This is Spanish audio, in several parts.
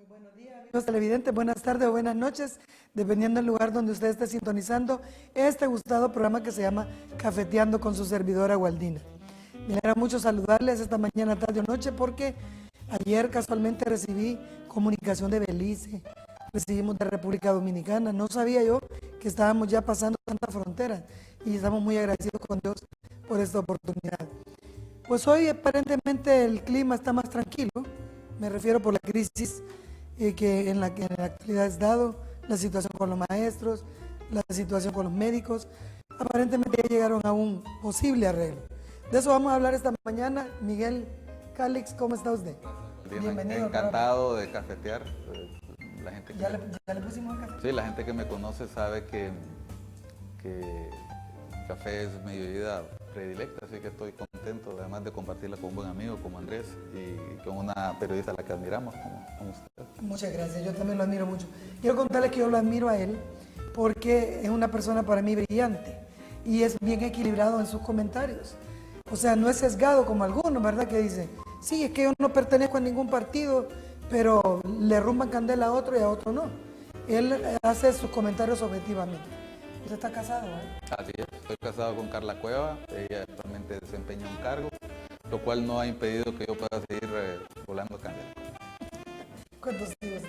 Buenos días, amigos televidentes, buenas tardes o buenas noches, dependiendo del lugar donde usted esté sintonizando este gustado programa que se llama Cafeteando con su servidora Gualdina. Me alegra mucho saludarles esta mañana, tarde o noche, porque ayer casualmente recibí comunicación de Belice, recibimos de República Dominicana. No sabía yo que estábamos ya pasando tanta frontera y estamos muy agradecidos con Dios por esta oportunidad. Pues hoy aparentemente el clima está más tranquilo, me refiero por la crisis en la actualidad es dado, la situación con los maestros, la situación con los médicos. Aparentemente ya llegaron a un posible arreglo. De eso vamos a hablar esta mañana. Miguel Calix, ¿cómo está usted? Bienvenido. Encantado de cafetear. La gente que ¿Ya le pusimos el café? Sí, la gente que me conoce sabe que café es mi bebida predilecta, así que estoy contento, además de compartirla con un buen amigo como Andrés y con una periodista a la que admiramos como usted. Muchas gracias, yo también lo admiro mucho. Quiero contarles que yo lo admiro a él porque es una persona para mí brillante y es bien equilibrado en sus comentarios. O sea, no es sesgado como algunos, ¿verdad? Que dicen, sí, es que yo no pertenezco a ningún partido, pero le rumban candela a otro y a otro no. Él hace sus comentarios objetivamente. ¿Usted está casado, eh? Así es, estoy casado con Carla Cueva, ella actualmente desempeña un cargo, lo cual no ha impedido que yo pueda seguir volando candela. ¿Cuántos hijos tiene?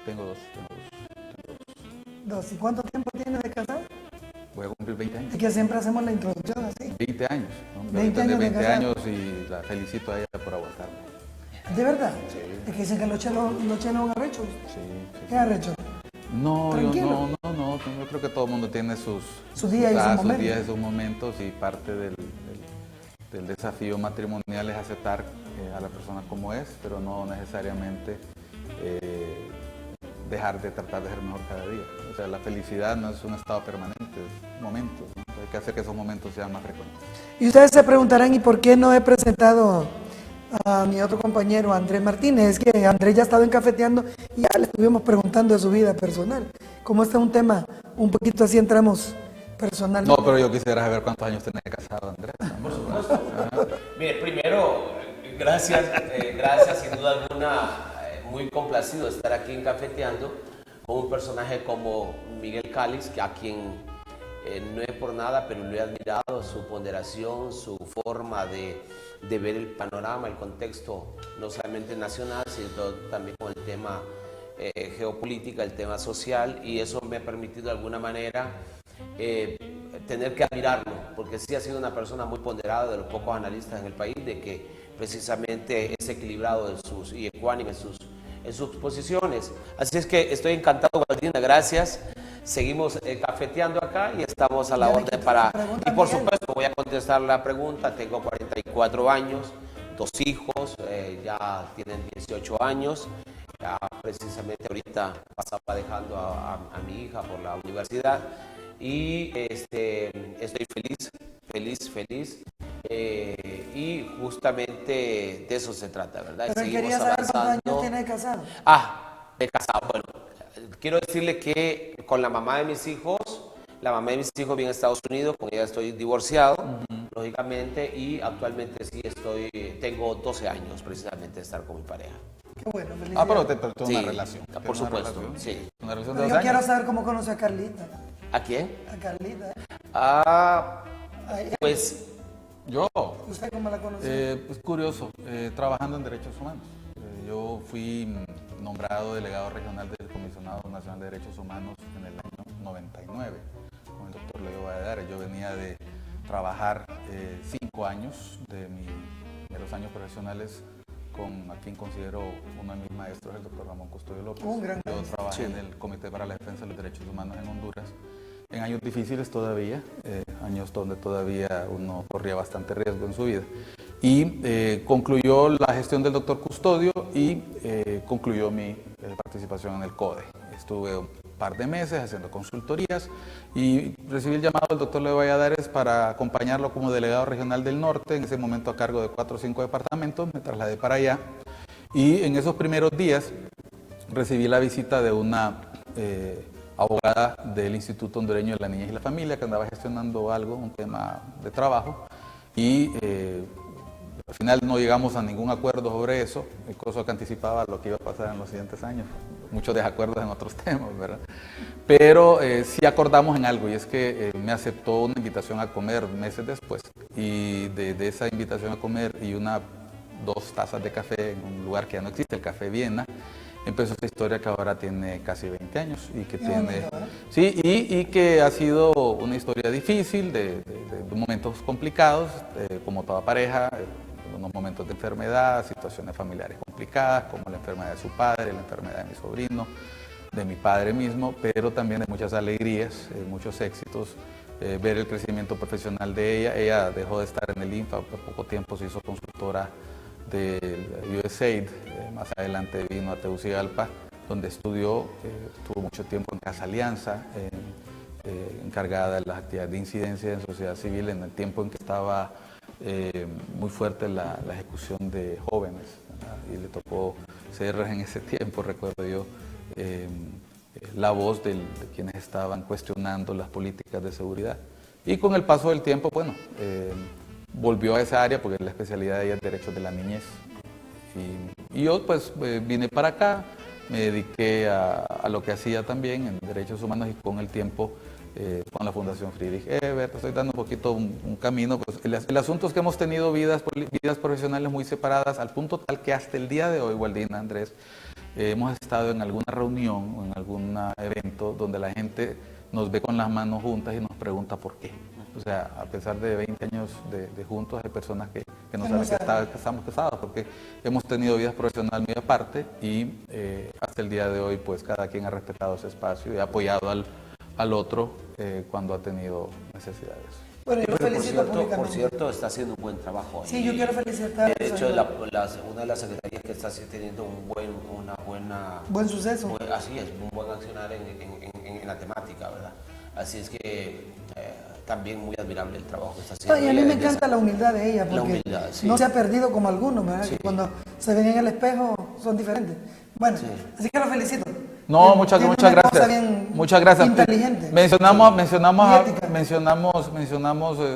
Tengo dos. Dos. ¿Y cuánto tiempo tiene de casado? Voy a cumplir 20 años. Es que siempre hacemos la introducción así. 20 años, ¿no? 20 años de 20 casado. años y la felicito a ella por aguantarme. ¿De verdad? Sí. Es que dicen que los chelos son arrechos. Sí. ¿Qué es arrecho? No, Tranquilo. yo creo que todo el mundo tiene sus días y sus momentos. sus días y sus momentos, y parte del desafío matrimonial es aceptar a la persona como es, pero no necesariamente dejar de tratar de ser mejor cada día. O sea, la felicidad no es un estado permanente, es momentos, ¿no? Entonces, hay que hacer que esos momentos sean más frecuentes. Y ustedes se preguntarán, ¿y por qué no he presentado a mi otro compañero, Andrés Martínez? Es que Andrés ya ha estado en Cafeteando y ya le estuvimos preguntando de su vida personal. Como este es un tema un poquito así, entramos personal. No, pero yo quisiera saber cuántos años tenés casado, Andrés. Por supuesto. Mire, primero, gracias, sin duda alguna, muy complacido de estar aquí en Cafeteando con un personaje como Miguel Calix, a quien no es por nada, pero lo he admirado, su ponderación, su forma de ver el panorama, el contexto, no solamente nacional, sino también con el tema geopolítica, el tema social, y eso me ha permitido de alguna manera tener que admirarlo, porque sí ha sido una persona muy ponderada, de los pocos analistas en el país, de que precisamente es equilibrado y ecuánime en sus posiciones. Así es que estoy encantado, Gualdina, gracias. Seguimos cafeteando acá y estamos a la orden para... Y por supuesto voy a contestar la pregunta. Tengo 44 años, 2 hijos, ya tienen 18 años. Ya precisamente ahorita pasaba dejando a mi hija por la universidad y estoy feliz. Y justamente de eso se trata, ¿verdad? Pero seguimos quería saber cuántos avanzando. años tiene de casado. De casado. Bueno, quiero decirle que con la mamá de mis hijos vive en Estados Unidos, con ella estoy divorciado, lógicamente, y actualmente sí tengo 12 años precisamente de estar con mi pareja. Qué bueno, felicidades. Pero te Sí, una relación. por Una supuesto, relación. sí. Una relación Pero de 2 yo años. quiero saber cómo conoce a Carlita. ¿A quién? A Carlita. Pues Yo, ¿Usted cómo la conoció? es curioso, trabajando en derechos humanos. Yo fui nombrado delegado regional del Comisionado Nacional de Derechos Humanos en el año 99 con el doctor Leo Valladares. Yo venía de trabajar 5 años de los años profesionales con a quien considero uno de mis maestros, el doctor Ramón Custodio López. Un gran Yo maestro. trabajé en el Comité para la Defensa de los Derechos Humanos en Honduras, en años difíciles todavía, años donde todavía uno corría bastante riesgo en su vida. Y concluyó la gestión del doctor Custodio y concluyó mi participación en el CODE. Estuve un par de meses haciendo consultorías y recibí el llamado del doctor Leo Valladares para acompañarlo como delegado regional del norte, en ese momento a cargo de 4 o 5 departamentos. Me trasladé para allá y en esos primeros días recibí la visita de una abogada del Instituto Hondureño de la Niñez y la Familia, que andaba gestionando un tema de trabajo, y Al final no llegamos a ningún acuerdo sobre eso, cosa que anticipaba lo que iba a pasar en los siguientes años. Muchos desacuerdos en otros temas, ¿verdad? Pero sí acordamos en algo, y es que me aceptó una invitación a comer meses después, y de esa invitación a comer y 2 tazas de café en un lugar que ya no existe, el Café Viena, empezó esta historia que ahora tiene casi 20 años y que sí, y que ha sido una historia difícil, de momentos complicados, como toda pareja, unos momentos de enfermedad, situaciones familiares complicadas, como la enfermedad de su padre, la enfermedad de mi sobrino, de mi padre mismo, pero también de muchas alegrías, muchos éxitos, ver el crecimiento profesional de ella. Ella dejó de estar en el INFA, por poco tiempo se hizo consultora del USAID, más adelante vino a Tegucigalpa, donde estudió, estuvo mucho tiempo en Casa Alianza, encargada de las actividades de incidencia en sociedad civil en el tiempo en que estaba muy fuerte la ejecución de jóvenes, ¿verdad? Y le tocó ser en ese tiempo, recuerdo yo, la voz de quienes estaban cuestionando las políticas de seguridad. Y con el paso del tiempo, bueno, volvió a esa área porque la especialidad de ella es Derechos de la Niñez. Y yo pues vine para acá, me dediqué a lo que hacía también en Derechos Humanos, y con el tiempo con la Fundación Friedrich Ebert, estoy dando un poquito un camino. Pues, el asunto es que hemos tenido vidas profesionales muy separadas, al punto tal que hasta el día de hoy, Waldina, Andrés, hemos estado en alguna reunión o en algún evento donde la gente nos ve con las manos juntas y nos pregunta por qué. O sea, a pesar de 20 años de juntos, hay personas que no saben que estamos casados, porque hemos tenido vidas profesionales muy aparte, y hasta el día de hoy, pues cada quien ha respetado ese espacio y ha apoyado al otro cuando ha tenido necesidades. Bueno, yo lo felicito públicamente. Por cierto, está haciendo un buen trabajo ahí. Sí, yo quiero felicitar. De hecho, una de las secretarías que está teniendo buen suceso. Así es, un buen accionar en la temática, ¿verdad? Así es que también muy admirable el trabajo que está haciendo. Y a mí me encanta la humildad de ella, porque humildad, sí, no se ha perdido como algunos, ¿verdad? Sí. Que cuando se ven en el espejo son diferentes. Bueno, Sí. así que lo felicito. No, muchas gracias. Muchas gracias. Inteligente. Mencionamos,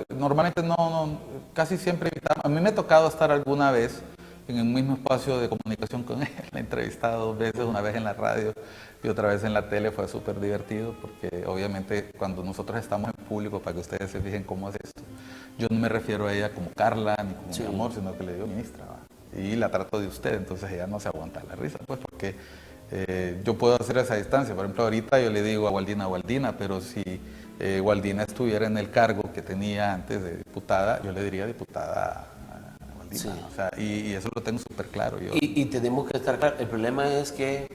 normalmente casi siempre invitamos. A mí me ha tocado estar alguna vez en el mismo espacio de comunicación con él. La he entrevistado 2 veces, una vez en la radio y otra vez en la tele. Fue súper divertido, porque obviamente cuando nosotros estamos en público, para que ustedes se fijen cómo es esto, yo no me refiero a ella como Carla ni como mi amor, sino que le digo ministra, ¿va? Y la trato de usted, entonces ella no se aguanta la risa, pues, porque yo puedo hacer esa distancia. Por ejemplo, ahorita yo le digo a Waldina, pero si Waldina estuviera en el cargo que tenía antes de diputada, yo le diría diputada Waldina. Sí. O sea, y eso lo tengo súper claro. Y tenemos que estar claros. El problema es que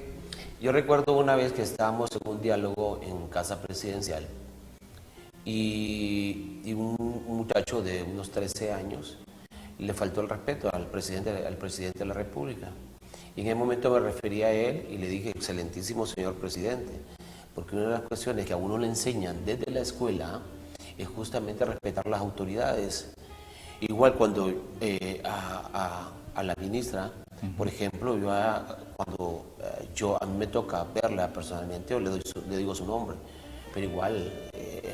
yo recuerdo una vez que estábamos en un diálogo en Casa Presidencial, y un muchacho de unos 13 años le faltó el respeto al presidente de la República. Y en ese momento me referí a él y le dije, excelentísimo señor presidente, porque una de las cuestiones que a uno le enseñan desde la escuela es justamente respetar las autoridades. Igual cuando a la ministra, por ejemplo, cuando a mí me toca verla personalmente, yo le digo su nombre, pero igual,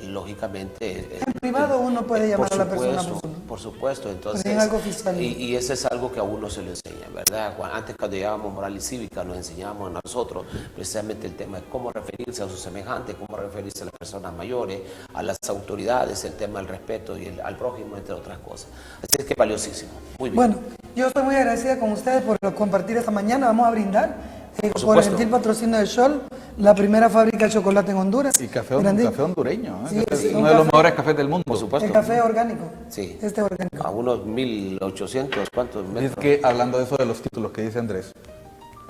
lógicamente... En privado uno puede llamar a la persona por su nombre. Por supuesto, entonces... En algo oficial. Y eso es algo que a uno se le enseña, ¿verdad? Antes, cuando llevábamos moral y cívica, nos enseñábamos a nosotros precisamente el tema de cómo referirse a sus semejantes, cómo referirse a las personas mayores, a las autoridades, el tema del respeto y al prójimo, entre otras cosas. Así es que valiosísimo. Muy bien. Bueno, yo estoy muy agradecida con ustedes por compartir esta mañana. Vamos a brindar por el gentil patrocinio de Scholl, la primera fábrica de chocolate en Honduras. Y café hondureño, ¿eh? Sí, uno de los mejores cafés del mundo. Por supuesto. El café orgánico. Sí. Orgánico. A unos 1800, ¿cuántos metros? Es que hablando de eso de los títulos que dice Andrés,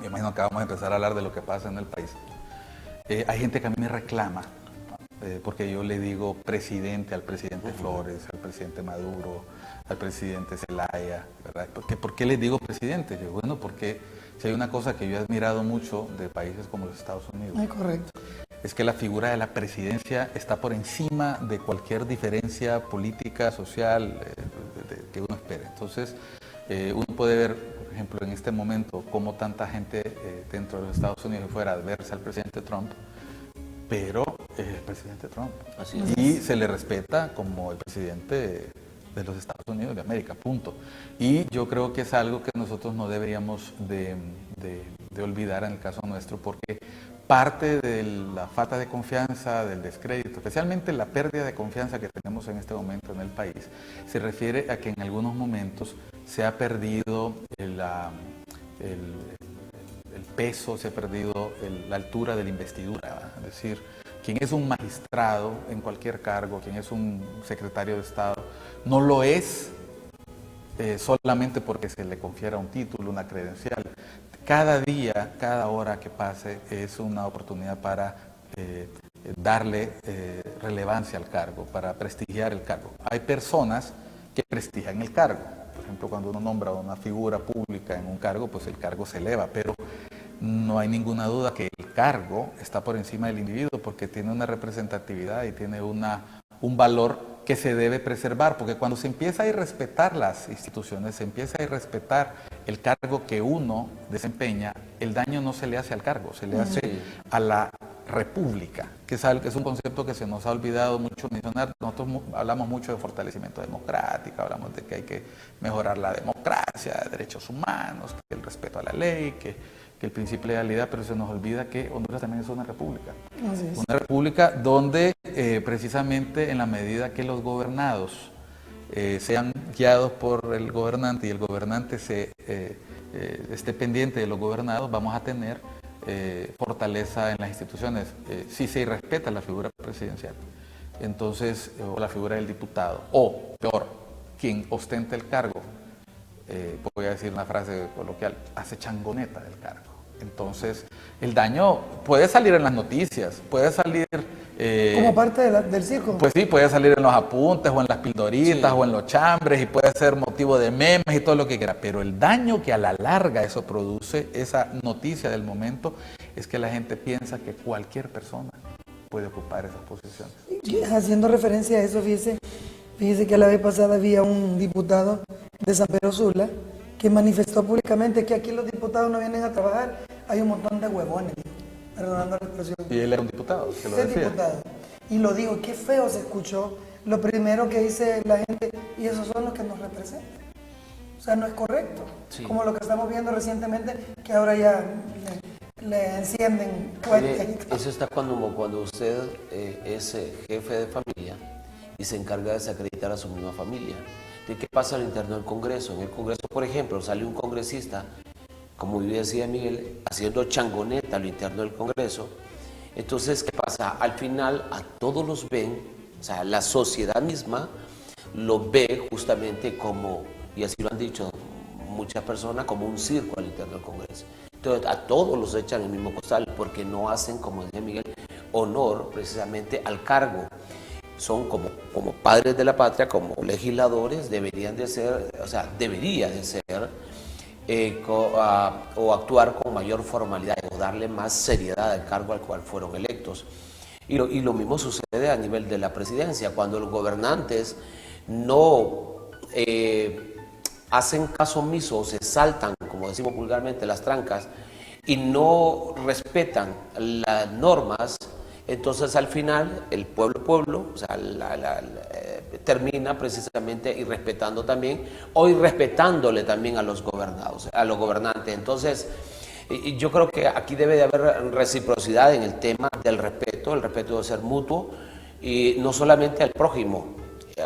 me imagino que vamos a empezar a hablar de lo que pasa en el país. Hay gente que a mí me reclama, porque yo le digo presidente al presidente Flores, al presidente Maduro, al presidente Zelaya, ¿verdad? ¿Por qué les digo presidente? Yo, bueno, porque si hay una cosa que yo he admirado mucho de países como los Estados Unidos, Correcto, es que la figura de la presidencia está por encima de cualquier diferencia política, social, que uno espere. Entonces, uno puede ver, por ejemplo, en este momento, cómo tanta gente dentro de los Estados Unidos y fuera adversa al presidente Trump, pero es el presidente Trump. Así es. Y se le respeta como el presidente de los Estados Unidos de América, punto. Y yo creo que es algo que nosotros no deberíamos de olvidar en el caso nuestro, porque parte de la falta de confianza, del descrédito, especialmente la pérdida de confianza que tenemos en este momento en el país, se refiere a que en algunos momentos se ha perdido el peso, se ha perdido la altura de la investidura, ¿verdad? Es decir, quien es un magistrado en cualquier cargo, quien es un secretario de Estado, no lo es solamente porque se le confiera un título, una credencial. Cada día, cada hora que pase es una oportunidad para darle relevancia al cargo, para prestigiar el cargo. Hay personas que prestigian el cargo. Por ejemplo, cuando uno nombra a una figura pública en un cargo, pues el cargo se eleva, pero no hay ninguna duda que el cargo está por encima del individuo porque tiene una representatividad y tiene un valor que se debe preservar, porque cuando se empieza a irrespetar las instituciones, se empieza a irrespetar el cargo que uno desempeña, el daño no se le hace al cargo, se le hace a la república, que es un concepto que se nos ha olvidado mucho mencionar. Nosotros hablamos mucho de fortalecimiento democrático, hablamos de que hay que mejorar la democracia, derechos humanos, que el respeto a la ley, que el principio de legalidad, pero se nos olvida que Honduras también es una república. Así es. Una república donde precisamente en la medida que los gobernados sean guiados por el gobernante y el gobernante esté pendiente de los gobernados, vamos a tener fortaleza en las instituciones. Si se irrespeta la figura presidencial, entonces, o la figura del diputado, o peor, quien ostenta el cargo, voy a decir una frase coloquial, hace changoneta del cargo. Entonces, el daño puede salir en las noticias, puede salir... como parte del circo. Pues sí, puede salir en los apuntes, o en las pildoritas, o en los chambres, y puede ser motivo de memes y todo lo que quiera. Pero el daño que a la larga eso produce, esa noticia del momento, es que la gente piensa que cualquier persona puede ocupar esas posiciones. Haciendo referencia a eso, fíjese que la vez pasada había un diputado de San Pedro Sula que manifestó públicamente que aquí los diputados no vienen a trabajar, hay un montón de huevones, perdonando la expresión. Y él era un diputado, que lo decía. Diputado. Y lo digo, qué feo se escuchó. Lo primero que dice la gente, y esos son los que nos representan. O sea, no es correcto. Sí. Como lo que estamos viendo recientemente, que ahora ya le encienden cohetes. Eso está cuando usted es jefe de familia y se encarga de desacreditar a su misma familia. ¿De qué pasa al interno del Congreso? En el Congreso, por ejemplo, sale un congresista, como decía Miguel, haciendo changoneta al interno del Congreso. Entonces, ¿qué pasa? Al final, a todos los ven, o sea, la sociedad misma lo ve justamente como, y así lo han dicho muchas personas, como un circo al interno del Congreso. Entonces, a todos los echan el mismo costal porque no hacen, como decía Miguel, honor precisamente al cargo. Son como padres de la patria, como legisladores, debería de ser, o actuar con mayor formalidad o darle más seriedad al cargo al cual fueron electos. Y lo mismo sucede a nivel de la presidencia, cuando los gobernantes no hacen caso omiso o se saltan, como decimos vulgarmente, las trancas y no respetan las normas. Entonces al final el pueblo, o sea, termina precisamente irrespetando también o irrespetándole también a los gobernados, a los gobernantes. Entonces yo creo que aquí debe de haber reciprocidad en el tema del respeto. El respeto debe ser mutuo y no solamente al prójimo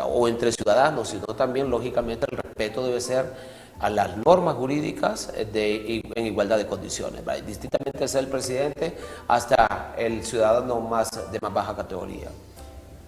o entre ciudadanos, sino también lógicamente el respeto debe ser a las normas jurídicas en igualdad de condiciones, ¿vale? Distintamente sea el presidente hasta el ciudadano de más baja categoría.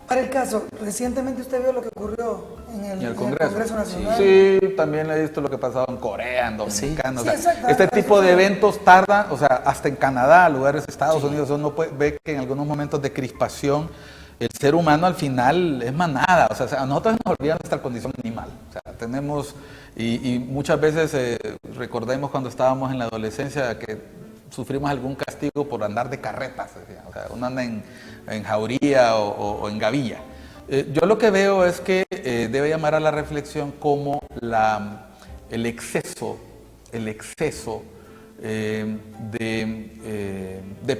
Para el caso, recientemente usted vio lo que ocurrió en el Congreso Nacional. Sí, también he visto lo que ha pasado en Corea, en Dominicana. Sí, o sea, este tipo de eventos tardan, o sea, hasta en Canadá, lugares de Estados Unidos, uno ve que en algunos momentos de crispación el ser humano al final es manada, o sea, a nosotros nos olvidamos nuestra condición animal, o sea, tenemos, y muchas veces recordemos cuando estábamos en la adolescencia que sufrimos algún castigo por andar de carretas, o sea, uno anda en jauría o en gavilla. Yo lo que veo es que debe llamar a la reflexión cómo el exceso de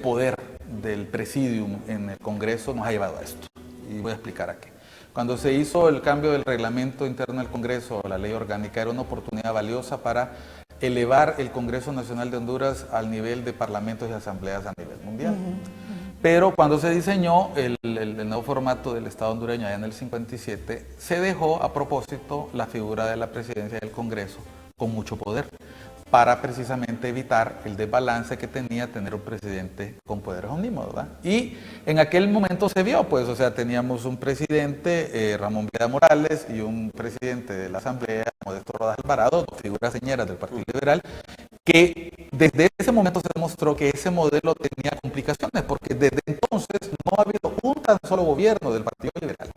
poder del presidium en el Congreso nos ha llevado a esto. Y voy a explicar a qué. Cuando se hizo el cambio del reglamento interno del Congreso, la ley orgánica, era una oportunidad valiosa para elevar el Congreso Nacional de Honduras al nivel de parlamentos y asambleas a nivel mundial. Pero cuando se diseñó el nuevo formato del Estado hondureño allá en el 57, se dejó a propósito la figura de la presidencia del Congreso con mucho poder, para precisamente evitar el desbalance que tenía tener un presidente con poderes omnímodos, ¿verdad? Y en aquel momento se vio, pues, o sea, teníamos un presidente, Ramón Vida Morales, y un presidente de la Asamblea, Modesto Rodas Alvarado, dos figuras señeras del Partido Liberal, que desde ese momento se demostró que ese modelo tenía complicaciones, porque desde entonces no ha habido un tan solo gobierno del Partido Liberal,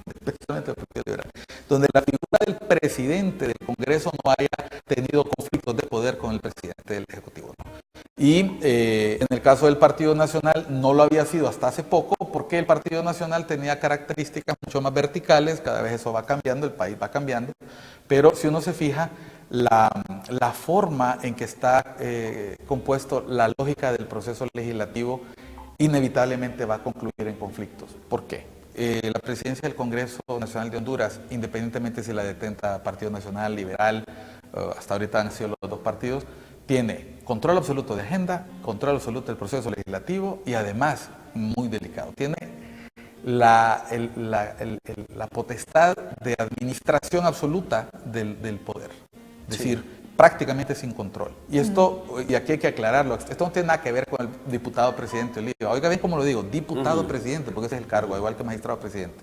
especialmente del Partido Liberal, donde la figura del presidente del Congreso no haya tenido conflictos de poder con el presidente del Ejecutivo, ¿no? Y en el caso del Partido Nacional no lo había sido hasta hace poco, porque el Partido Nacional tenía características mucho más verticales, cada vez eso va cambiando, el país va cambiando, pero si uno se fija, la forma en que está compuesto la lógica del proceso legislativo inevitablemente va a concluir en conflictos. ¿Por qué? La presidencia del Congreso Nacional de Honduras, independientemente si la detenta Partido Nacional, Liberal, hasta ahorita han sido los dos partidos, tiene control absoluto de agenda, control absoluto del proceso legislativo y además, muy delicado, tiene la potestad de administración absoluta del poder. Es decir, prácticamente sin control. Y esto, y aquí hay que aclararlo, esto no tiene nada que ver con el diputado presidente Oliva. Oiga bien cómo lo digo, diputado presidente, porque ese es el cargo, igual que magistrado presidente.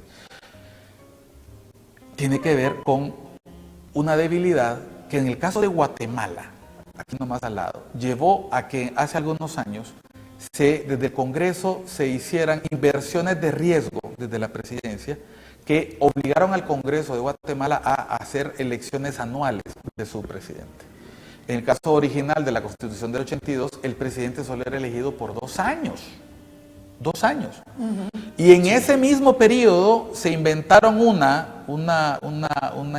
Tiene que ver con una debilidad que en el caso de Guatemala, aquí nomás al lado, llevó a que hace algunos años desde el Congreso se hicieran inversiones de riesgo desde la presidencia que obligaron al Congreso de Guatemala a hacer elecciones anuales de su presidente. En el caso original de la Constitución del 82, el presidente solo era elegido por 2 años. 2 años. Y en ese mismo periodo se inventaron una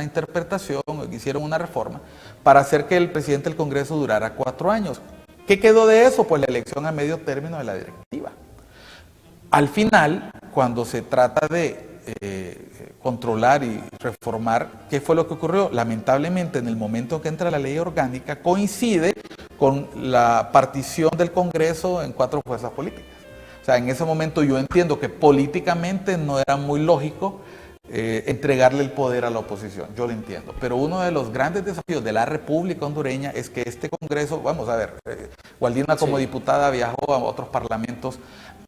interpretación, hicieron una reforma para hacer que el presidente del Congreso durara 4 años. ¿Qué quedó de eso? Pues la elección a medio término de la directiva. Al final, cuando se trata de controlar y reformar, ¿qué fue lo que ocurrió? Lamentablemente, en el momento que entra la ley orgánica, coincide con la partición del Congreso en 4 fuerzas políticas. O sea, en ese momento yo entiendo que políticamente no era muy lógico entregarle el poder a la oposición, yo lo entiendo, pero uno de los grandes desafíos de la República hondureña es que este Congreso, vamos a ver, Gualdina como diputada viajó a otros parlamentos.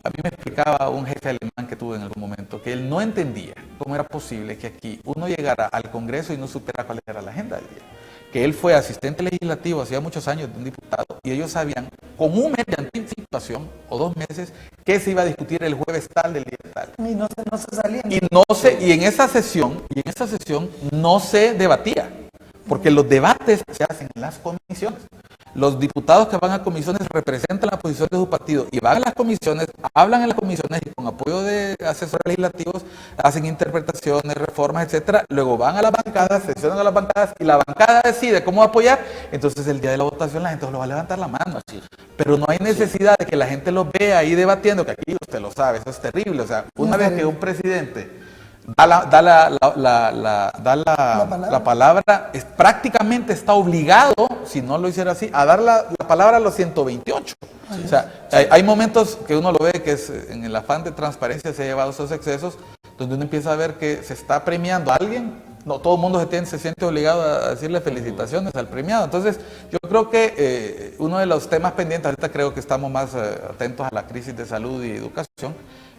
A mí me explicaba un jefe alemán que tuve en algún momento que él no entendía cómo era posible que aquí uno llegara al Congreso y no supiera cuál era la agenda del día. Que él fue asistente legislativo hacía muchos años de un diputado y ellos sabían con un mes de anticipación o 2 meses qué se iba a discutir el jueves tal del día tal. Y no se salían. Y en esa sesión no se debatía, porque los debates se hacen en las comisiones. Los diputados que van a comisiones representan la posición de su partido y van a las comisiones, hablan en las comisiones y con apoyo de asesores legislativos hacen interpretaciones, reformas, etcétera. Luego van a las bancadas, sesionan a las bancadas y la bancada decide cómo apoyar. Entonces el día de la votación la gente solo va a levantar la mano. Pero no hay necesidad de que la gente los vea ahí debatiendo, que aquí usted lo sabe, eso es terrible. O sea, una vez que un presidente da la palabra, prácticamente está obligado, si no lo hiciera así, a dar la palabra a los 128. O sea, hay momentos que uno lo ve que es, en el afán de transparencia se ha llevado esos excesos, donde uno empieza a ver que se está premiando a alguien, no todo el mundo se siente obligado a decirle felicitaciones al premiado. Entonces, yo creo que uno de los temas pendientes, ahorita creo que estamos más atentos a la crisis de salud y educación,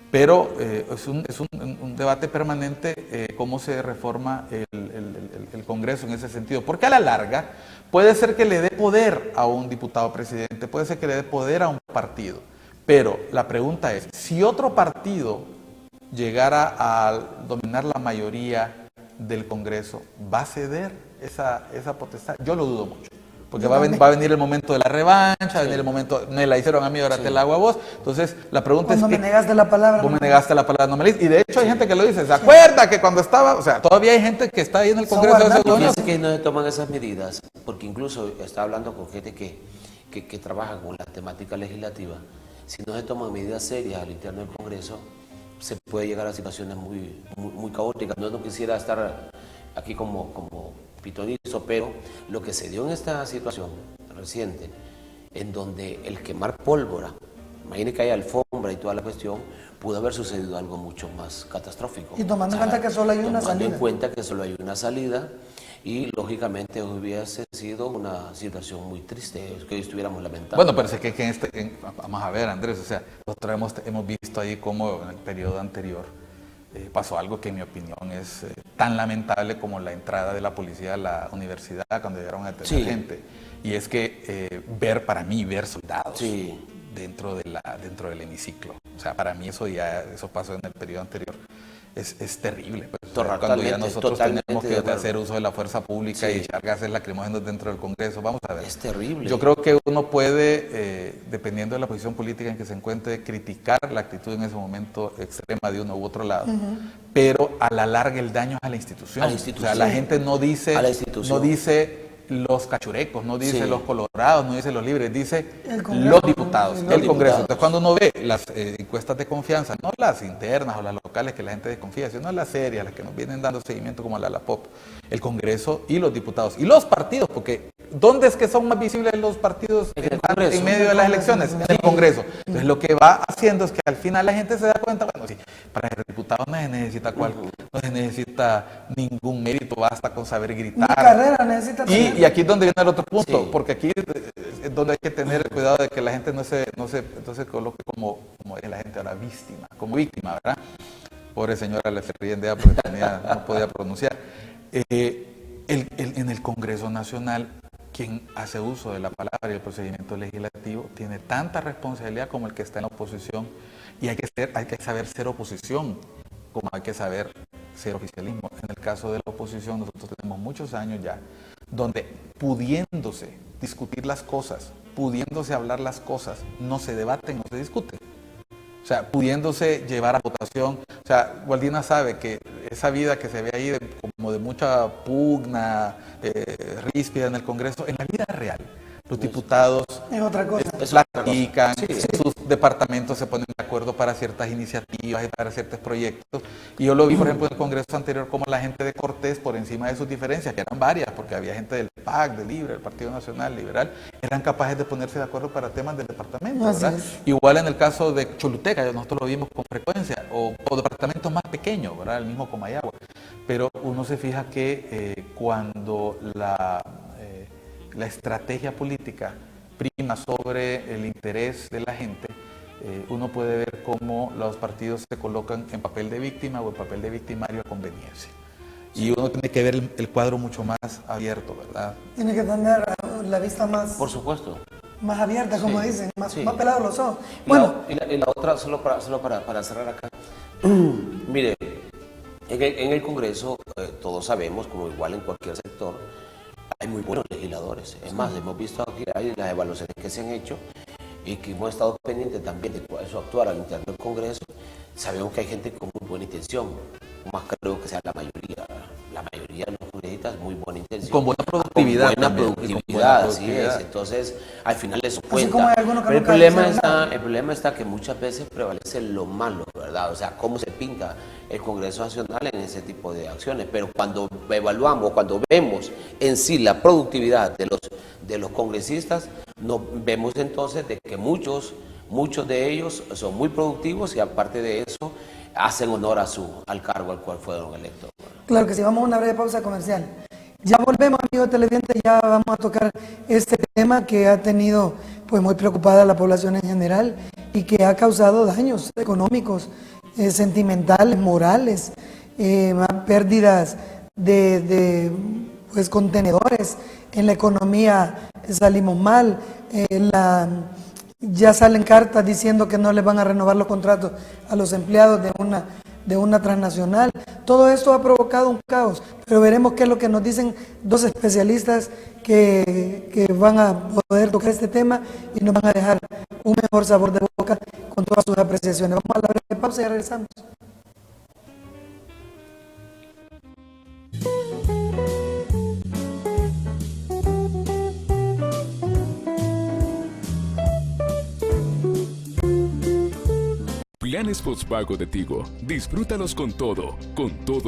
pero es un debate permanente cómo se reforma el Congreso en ese sentido. Porque a la larga puede ser que le dé poder a un diputado presidente, puede ser que le dé poder a un partido. Pero la pregunta es, si otro partido llegara a dominar la mayoría del Congreso, ¿va a ceder esa potestad? Yo lo dudo mucho. Porque va a venir el momento de la revancha, va a venir el momento, me la hicieron a mí, ahora te la hago a vos. Entonces, la pregunta es... Cuando me negaste la palabra. Vos me negaste la palabra, no me la hice. Y de hecho hay gente que lo dice, ¿se acuerda que cuando estaba...? O sea, todavía hay gente que está ahí en el Congreso de Y fíjense que no se toman esas medidas, porque incluso estaba hablando con gente que trabaja con la temática legislativa. Si no se toman medidas serias al interno del Congreso, se puede llegar a situaciones muy caóticas. No quisiera estar aquí como pitonizo, pero lo que se dio en esta situación reciente, en donde el quemar pólvora, imagine que hay alfombra y toda la cuestión, pudo haber sucedido algo mucho más catastrófico. Y tomando en cuenta que solo hay una salida. Tomando en cuenta que solo hay una salida, y lógicamente hubiese sido una situación muy triste, que estuviéramos lamentando. Bueno, pero es que vamos a ver, Andrés, o sea, nosotros hemos visto ahí como en el periodo anterior pasó algo que en mi opinión es tan lamentable como la entrada de la policía a la universidad cuando llegaron a detener gente. Y es que ver soldados dentro del hemiciclo. O sea, para mí eso pasó en el periodo anterior. Es terrible. Pues, cuando ya nosotros tenemos que hacer uso de la fuerza pública y echar gases lacrimógenos dentro del Congreso, vamos a ver. Es terrible. Yo creo que uno puede, dependiendo de la posición política en que se encuentre, criticar la actitud en ese momento extrema de uno u otro lado, pero a la larga el daño es a la institución. O sea, la gente no dice los cachurecos, no dice los colorados, no dice los libres, dice los diputados, el Congreso. Entonces cuando uno ve las encuestas de confianza, no las internas o las locales que la gente desconfía, sino las serias, las que nos vienen dando seguimiento como la POP, el Congreso y los diputados y los partidos, porque ¿dónde es que son más visibles los partidos en medio de las elecciones? En el Congreso. Entonces lo que va haciendo es que al final la gente se da cuenta, bueno, sí, para ser diputado no se necesita no se necesita ningún mérito, basta con saber gritar. Una carrera necesita y aquí es donde viene el otro punto, porque aquí es donde hay que tener el cuidado de que la gente no se coloque como la gente ahora como víctima, ¿verdad? Pobre señora, le se ríen de ella porque no podía pronunciar. En el Congreso Nacional, quien hace uso de la palabra y el procedimiento legislativo tiene tanta responsabilidad como el que está en la oposición, y hay que saber ser oposición como hay que saber ser oficialismo. En el caso de la oposición, nosotros tenemos muchos años ya donde pudiéndose discutir las cosas, pudiéndose hablar las cosas, no se debaten, no se discuten. O sea, pudiéndose llevar a votación. O sea, Gualdina sabe que esa vida que se ve ahí como de mucha pugna, ríspida en el Congreso, en la vida real, los diputados es otra cosa. Platican, sus departamentos se ponen de acuerdo para ciertas iniciativas y para ciertos proyectos. Y yo lo vi, por ejemplo, en el Congreso anterior, como la gente de Cortés, por encima de sus diferencias, que eran varias, porque había gente del PAC, del Libre, del Partido Nacional Liberal, eran capaces de ponerse de acuerdo para temas del departamento, ¿verdad? Igual en el caso de Choluteca, nosotros lo vimos con frecuencia, o departamentos más pequeños, ¿verdad? El mismo Comayagua. Pero uno se fija que cuando la estrategia política prima sobre el interés de la gente, uno puede ver cómo los partidos se colocan en papel de víctima o en papel de victimario a conveniencia. Y uno tiene que ver el cuadro mucho más abierto, ¿verdad? Tiene que tener la vista más... Por supuesto. Más abierta, como dicen, más pelados los ojos. Bueno. Y la otra, solo para cerrar acá. Mire, en el Congreso todos sabemos, como igual en cualquier sector, hay muy buenos legisladores. Es más, hemos visto aquí hay las evaluaciones que se han hecho y que hemos estado pendientes también de eso actuar al interior del Congreso. Sabemos que hay gente con muy buena intención, más creo que sea la mayoría. La mayoría de los congresistas muy buena intención. Con buena productividad. Con buena productividad, así es. Entonces, al final eso cuenta. Como hay algunos que pero el problema está que muchas veces prevalece lo malo, ¿verdad? O sea, cómo se pinta el Congreso Nacional en ese tipo de acciones. Pero cuando evaluamos, cuando vemos en sí la productividad de los congresistas, nos vemos entonces de que muchos de ellos son muy productivos y aparte de eso hacen honor al cargo al cual fueron electos. Claro que sí, vamos a una breve pausa comercial. Ya volvemos, amigos televidentes, ya vamos a tocar este tema que ha tenido pues muy preocupada a la población en general y que ha causado daños económicos, sentimentales, morales, pérdidas de pues contenedores, en la economía salimos mal, ya salen cartas diciendo que no les van a renovar los contratos a los empleados de una transnacional. Todo esto ha provocado un caos, pero veremos qué es lo que nos dicen dos especialistas que van a poder tocar este tema y nos van a dejar un mejor sabor de boca con todas sus apreciaciones. Vamos a la breve pausa y ya regresamos. planes postpago de Tigo. Disfrútalos con todo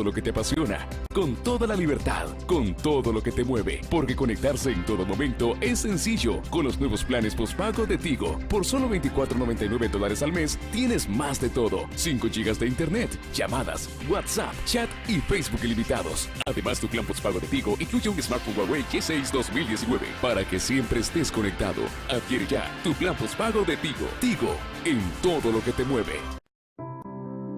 lo que te apasiona, con toda la libertad, con todo lo que te mueve, porque conectarse en todo momento es sencillo. Con los nuevos planes postpago de Tigo, por solo $24.99 al mes, tienes más de todo. 5 GB de internet, llamadas, WhatsApp, chat y Facebook ilimitados. Además, tu plan postpago de Tigo incluye un smartphone Huawei G6 2019 para que siempre estés conectado. Adquiere ya tu plan postpago de Tigo. Tigo, en todo lo que te mueve.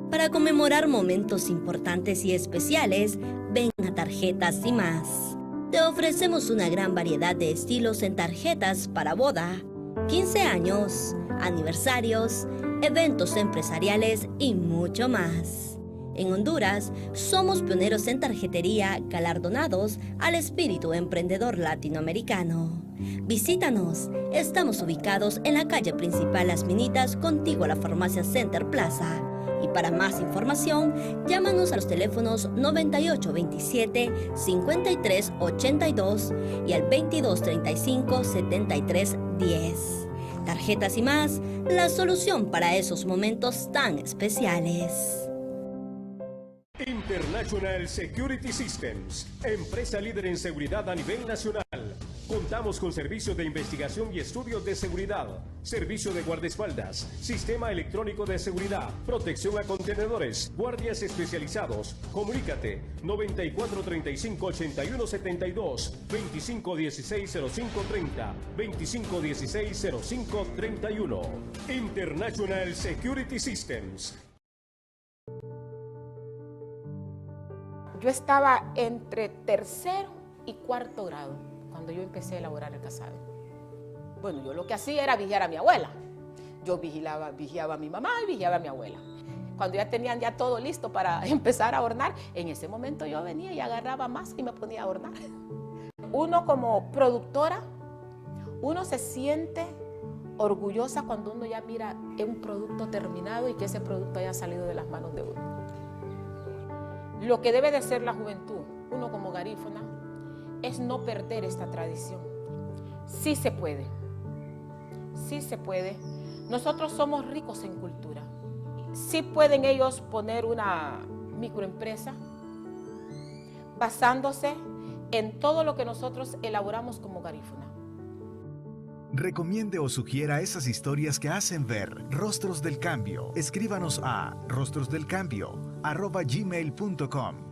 Para conmemorar momentos importantes y especiales, ven a Tarjetas y Más. Te ofrecemos una gran variedad de estilos en tarjetas para boda, 15 años, aniversarios, eventos empresariales y mucho más. En Honduras, somos pioneros en tarjetería, galardonados al espíritu emprendedor latinoamericano. Visítanos, estamos ubicados en la calle principal Las Minitas, contiguo a la farmacia Center Plaza. Y para más información, llámanos a los teléfonos 9827-5382 y al 2235-7310. Tarjetas y Más, la solución para esos momentos tan especiales. International Security Systems, empresa líder en seguridad a nivel nacional. Contamos con servicio de investigación y estudios de seguridad, servicio de guardaespaldas, sistema electrónico de seguridad, protección a contenedores, guardias especializados. Comunícate 9435-8172, 2516-0530, 2516-0531. International Security Systems. Yo estaba entre tercero y cuarto grado cuando yo empecé a elaborar el casabe. Bueno, yo lo que hacía era vigiar a mi abuela. Yo vigiaba a mi mamá y vigiaba a mi abuela. Cuando ya tenían ya todo listo para empezar a hornear, en ese momento yo venía y agarraba más y me ponía a hornear. Uno como productora, uno se siente orgullosa cuando uno ya mira un producto terminado y que ese producto haya salido de las manos de uno. Lo que debe de ser la juventud, uno como garífuna, es no perder esta tradición. Sí se puede, sí se puede. Nosotros somos ricos en cultura. Sí pueden ellos poner una microempresa basándose en todo lo que nosotros elaboramos como garífuna. Recomiende o sugiera esas historias que hacen ver Rostros del Cambio. Escríbanos a rostrosdelcambio@gmail.com.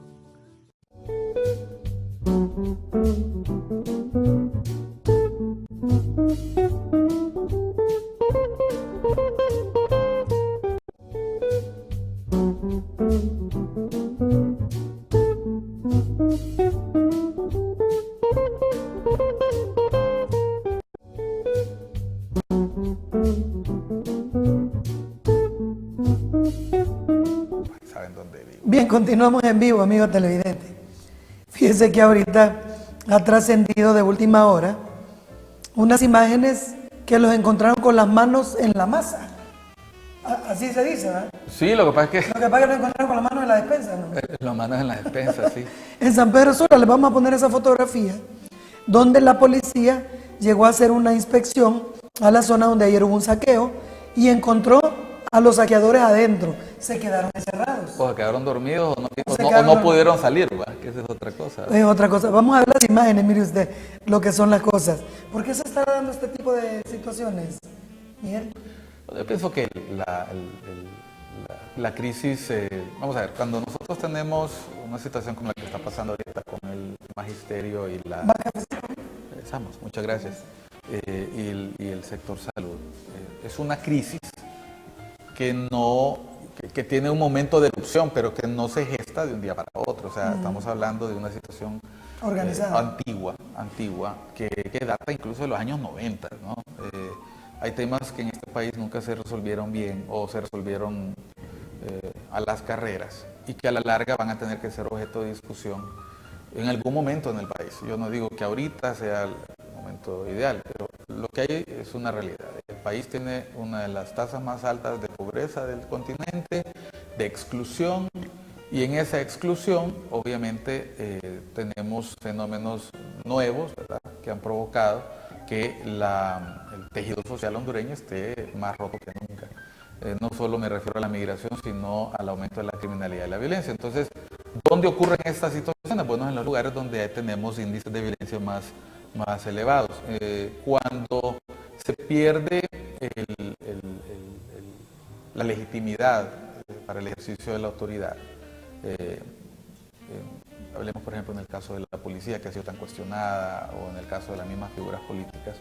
Bien, continuamos en vivo, amigos televidentes. Fíjense que ahorita ha trascendido de última hora unas imágenes que los encontraron con las manos en la masa. Así se dice, ¿verdad? Sí, lo que pasa es que... Lo que pasa es que lo encontraron con las manos en la despensa, ¿no? Las manos en la despensa, sí. En San Pedro Sula les vamos a poner esa fotografía donde la policía llegó a hacer una inspección a la zona donde ayer hubo un saqueo y encontró a los saqueadores adentro. Se quedaron encerrados. O se quedaron dormidos o quedaron no pudieron salir, ¿verdad? Que esa es otra cosa. Es otra cosa. Vamos a ver las imágenes, mire usted lo que son las cosas. ¿Por qué se está dando este tipo de situaciones, Miguel? Yo pienso que la crisis, vamos a ver, cuando nosotros tenemos una situación como la que está pasando ahorita con el magisterio y la... Empezamos, muchas gracias. Y el sector salud. Es una crisis que tiene un momento de erupción, pero que no se gesta de un día para otro. O sea, estamos hablando de una situación organizada, antigua, que data incluso de los años 90, ¿no? Hay temas que en este país nunca se resolvieron bien o se resolvieron a las carreras y que a la larga van a tener que ser objeto de discusión en algún momento en el país. Yo no digo que ahorita sea el momento ideal, pero lo que hay es una realidad. El país tiene una de las tasas más altas de pobreza del continente, de exclusión, y en esa exclusión obviamente tenemos fenómenos nuevos, ¿verdad?, que han provocado que el tejido social hondureño esté más roto que nunca. No solo me refiero a la migración, sino al aumento de la criminalidad y la violencia. Entonces, ¿dónde ocurren estas situaciones? Bueno, en los lugares donde tenemos índices de violencia más elevados. Cuando se pierde la legitimidad para el ejercicio de la autoridad, hablemos por ejemplo en el caso de la policía, que ha sido tan cuestionada, o en el caso de las mismas figuras políticas,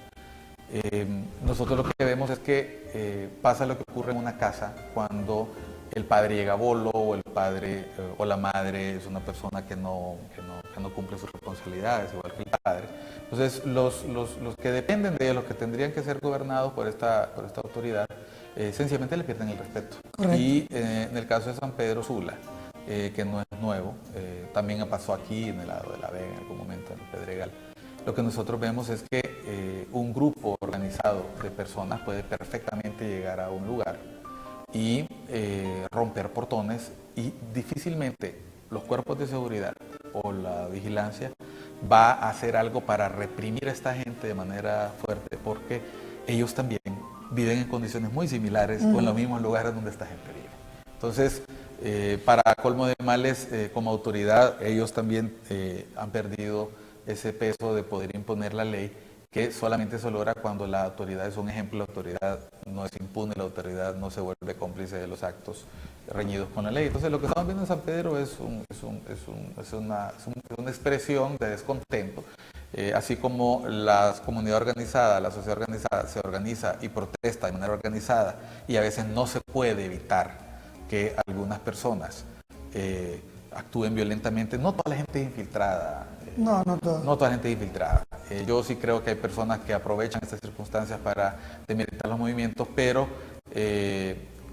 nosotros lo que vemos es que pasa lo que ocurre en una casa cuando el padre llega bolo, o el padre o la madre es una persona que no cumple sus responsabilidades, igual que el padre. Entonces, los que dependen de ellos, los que tendrían que ser gobernados por esta autoridad, sencillamente le pierden el respeto. Correcto. Y en el caso de San Pedro Sula, que no es nuevo, también pasó aquí en el lado de la Vega en algún momento, en Pedregal. Lo que nosotros vemos es que un grupo organizado de personas puede perfectamente llegar a un lugar y romper portones, y difícilmente los cuerpos de seguridad o la vigilancia va a hacer algo para reprimir a esta gente de manera fuerte, porque ellos también viven en condiciones muy similares o en los mismos lugares donde esta gente vive. Entonces, para colmo de males, como autoridad, ellos también han perdido ese peso de poder imponer la ley, que solamente se logra cuando la autoridad es un ejemplo, la autoridad no es impune, la autoridad no se vuelve cómplice de los actos reñidos con la ley. Entonces, lo que estamos viendo en San Pedro es una expresión de descontento, así como la comunidad organizada, la sociedad organizada se organiza y protesta de manera organizada, y a veces no se puede evitar que algunas personas actúen violentamente. No toda la gente es infiltrada. No toda. No toda la gente es infiltrada. Yo sí creo que hay personas que aprovechan estas circunstancias para demilitar los movimientos, pero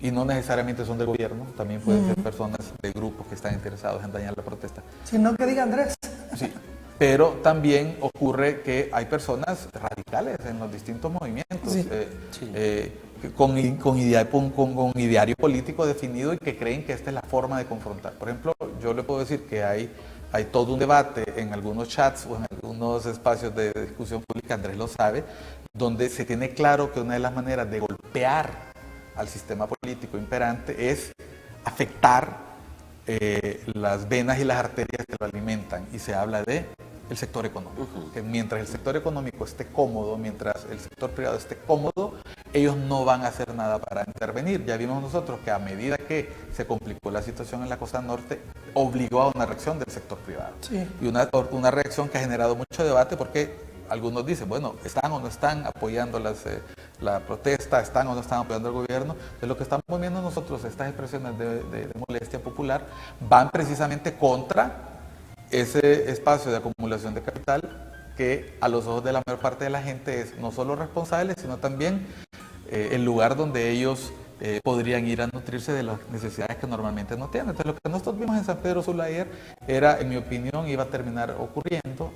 y no necesariamente son del gobierno, también pueden ser personas de grupos que están interesados en dañar la protesta. Sino que diga Andrés. Sí, pero también ocurre que hay personas radicales en los distintos movimientos, con ideario político definido, y que creen que esta es la forma de confrontar. Por ejemplo, yo le puedo decir que hay todo un debate en algunos chats o en algunos espacios de discusión pública, Andrés lo sabe, donde se tiene claro que una de las maneras de golpear al sistema político imperante es afectar las venas y las arterias que lo alimentan, y se habla de el sector económico, que mientras el sector económico esté cómodo, mientras el sector privado esté cómodo, ellos no van a hacer nada para intervenir. Ya vimos nosotros que a medida que se complicó la situación en la costa norte, obligó a una reacción del sector privado. Sí. Y una reacción que ha generado mucho debate, porque algunos dicen, bueno, ¿están o no están apoyando la protesta? ¿Están o no están apoyando al gobierno? De lo que estamos viendo nosotros, estas expresiones de molestia popular van precisamente contra ese espacio de acumulación de capital, que a los ojos de la mayor parte de la gente es no solo responsable, sino también el lugar donde ellos podrían ir a nutrirse de las necesidades que normalmente no tienen. Entonces, lo que nosotros vimos en San Pedro Sula ayer era, en mi opinión, iba a terminar ocurriendo.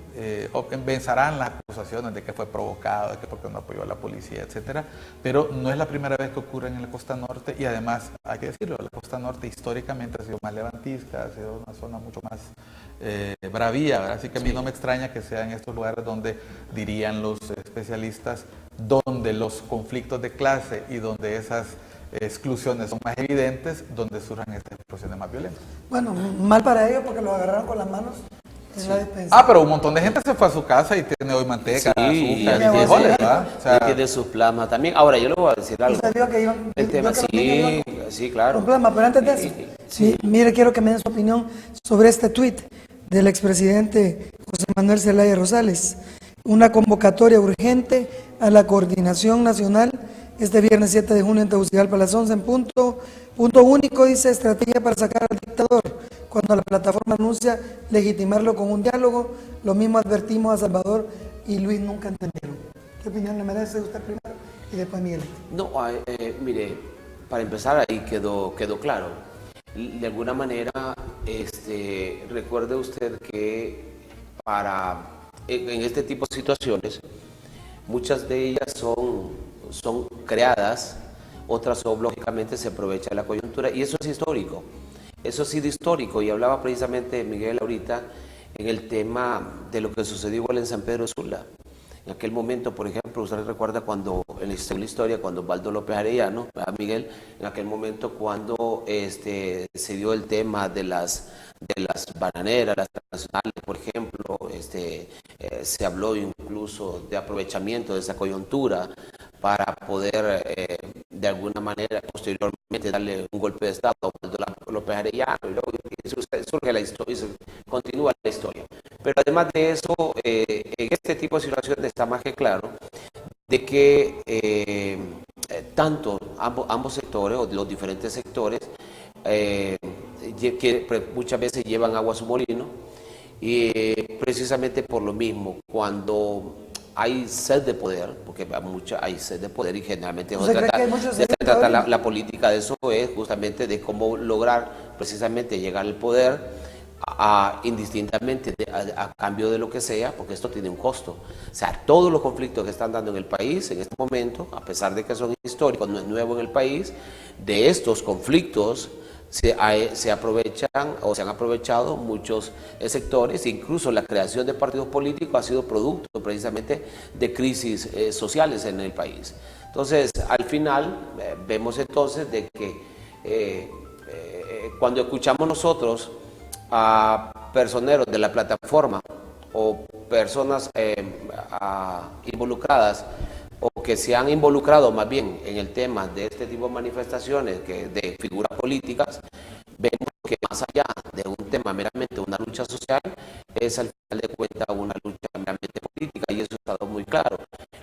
Pensarán las acusaciones de que fue provocado, de que porque no apoyó a la policía, etcétera, pero no es la primera vez que ocurre en la costa norte, y además, hay que decirlo, la costa norte históricamente ha sido más levantisca, ha sido una zona mucho más bravía, ¿verdad? Así que a mí no me extraña que sea en estos lugares donde, dirían los especialistas, donde los conflictos de clase y donde esas exclusiones son más evidentes, donde surjan estas explosiones más violentas. Bueno, mal para ellos porque lo agarraron con las manos en la despensa. Pero un montón de gente se fue a su casa y tiene hoy manteca, azúcar y frijoles, ¿verdad? O sea, tiene sus plasmas también. Ahora, yo le voy a decir algo. ¿Usted vio que iban? El tema, sí, claro. Con plasma, pero antes de eso, mire, quiero que me den su opinión sobre este tuit del expresidente José Manuel Zelaya Rosales. Una convocatoria urgente a la coordinación nacional este viernes 7 de junio en Tegucigalpa a las 11 en punto. Punto único, dice, estrategia para sacar al dictador. Cuando la plataforma anuncia legitimarlo con un diálogo, lo mismo advertimos a Salvador y Luis nunca entendieron. ¿Qué opinión le merece usted primero y después Miguel? No, mire, para empezar ahí quedó claro. De alguna manera, recuerde usted que en este tipo de situaciones, muchas de ellas son creadas, otras lógicamente se aprovecha de la coyuntura, y eso es histórico, eso ha sido histórico, y hablaba precisamente Miguel ahorita en el tema de lo que sucedió igual en San Pedro Sula. En aquel momento, por ejemplo, usted recuerda cuando, en la historia, cuando Osvaldo López Arellano, a Miguel, en aquel momento cuando se dio el tema de las bananeras, las transnacionales, por ejemplo, se habló incluso de aprovechamiento de esa coyuntura para poder, de alguna manera, posteriormente darle un golpe de Estado a Osvaldo López Arellano, y luego surge la historia, continúa la historia. Pero además de eso, en este tipo de situaciones está más que claro de que tanto ambos sectores, o los diferentes sectores, que muchas veces llevan agua a su molino, y precisamente por lo mismo, cuando hay sed de poder, porque hay sed de poder y generalmente se trata la política de eso, es justamente de cómo lograr precisamente llegar al poder indistintamente a cambio de lo que sea, porque esto tiene un costo. O sea, todos los conflictos que están dando en el país en este momento, a pesar de que son históricos, no es nuevo en el país, de estos conflictos se aprovechan o se han aprovechado muchos sectores, incluso la creación de partidos políticos ha sido producto precisamente de crisis sociales en el país. Entonces, al final, vemos entonces de que cuando escuchamos nosotros a personeros de la plataforma o personas involucradas o que se han involucrado más bien en el tema de este tipo de manifestaciones de figuras políticas, vemos que más allá de un tema meramente una lucha social, es al final de cuentas una lucha meramente política, y eso está muy claro.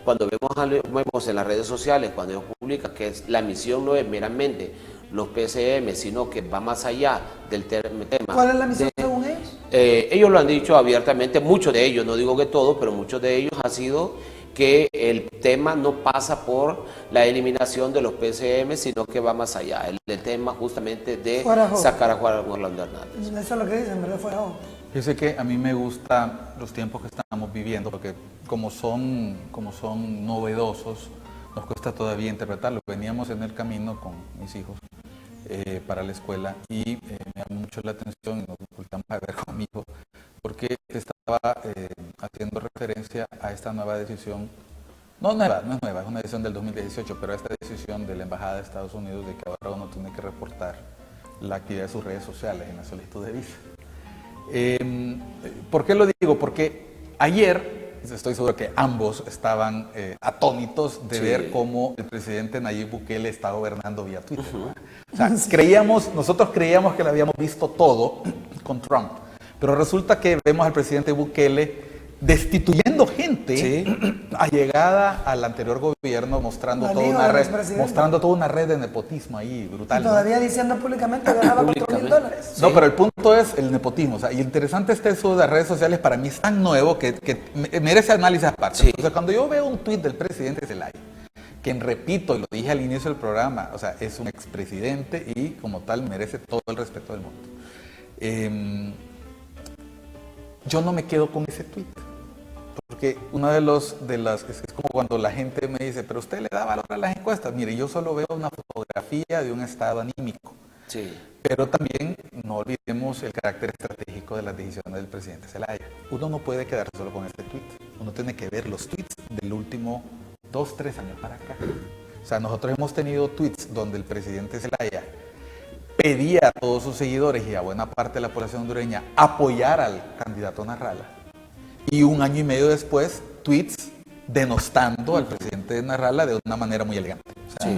Cuando vemos en las redes sociales, cuando ellos publican que la misión no es meramente los PCM, sino que va más allá del tema. ¿Cuál es la misión según ellos? Ellos lo han dicho abiertamente, muchos de ellos, no digo que todos, pero muchos de ellos ha sido que el tema no pasa por la eliminación de los PCM, sino que va más allá. El tema justamente de sacar a Juan Orlando Hernández. Eso es lo que dicen, ¿verdad? Fíjese que a mí me gustan los tiempos que estamos viviendo, porque como son novedosos, nos cuesta todavía interpretarlo. Veníamos en el camino con mis hijos para la escuela y me llamó mucho la atención, y nos ocultamos a ver conmigo, porque estaba haciendo referencia a esta nueva decisión, no es nueva, es una decisión del 2018, pero a esta decisión de la Embajada de Estados Unidos de que ahora uno tiene que reportar la actividad de sus redes sociales en la solicitud de visa. ¿Por qué lo digo? Porque ayer estoy seguro que ambos estaban atónitos de ver cómo el presidente Nayib Bukele está gobernando vía Twitter. O sea, nosotros creíamos que lo habíamos visto todo con Trump, pero resulta que vemos al presidente Bukele destituyendo gente allegada al anterior gobierno, mostrando toda una red de nepotismo ahí brutal. Y todavía diciendo públicamente que ganaba $4,000. No, pero el punto es el nepotismo. O sea, y interesante eso de las redes sociales, para mí es tan nuevo que merece análisis aparte. O sea, cuando yo veo un tuit del presidente Zelaya, quien, repito, y lo dije al inicio del programa, o sea, es un expresidente y como tal merece todo el respeto del mundo. Yo no me quedo con ese tuit. Porque una de las es como cuando la gente me dice, pero usted le da valor a las encuestas. Mire, yo solo veo una fotografía de un estado anímico. Sí. Pero también no olvidemos el carácter estratégico de las decisiones del presidente Zelaya. Uno no puede quedarse solo con este tuit. Uno tiene que ver los tweets del último 2-3 años para acá. O sea, nosotros hemos tenido tweets donde el presidente Zelaya pedía a todos sus seguidores y a buena parte de la población hondureña apoyar al candidato Narrala. Y un año y medio después, tweets denostando al presidente Narrala de una manera muy elegante. O sea,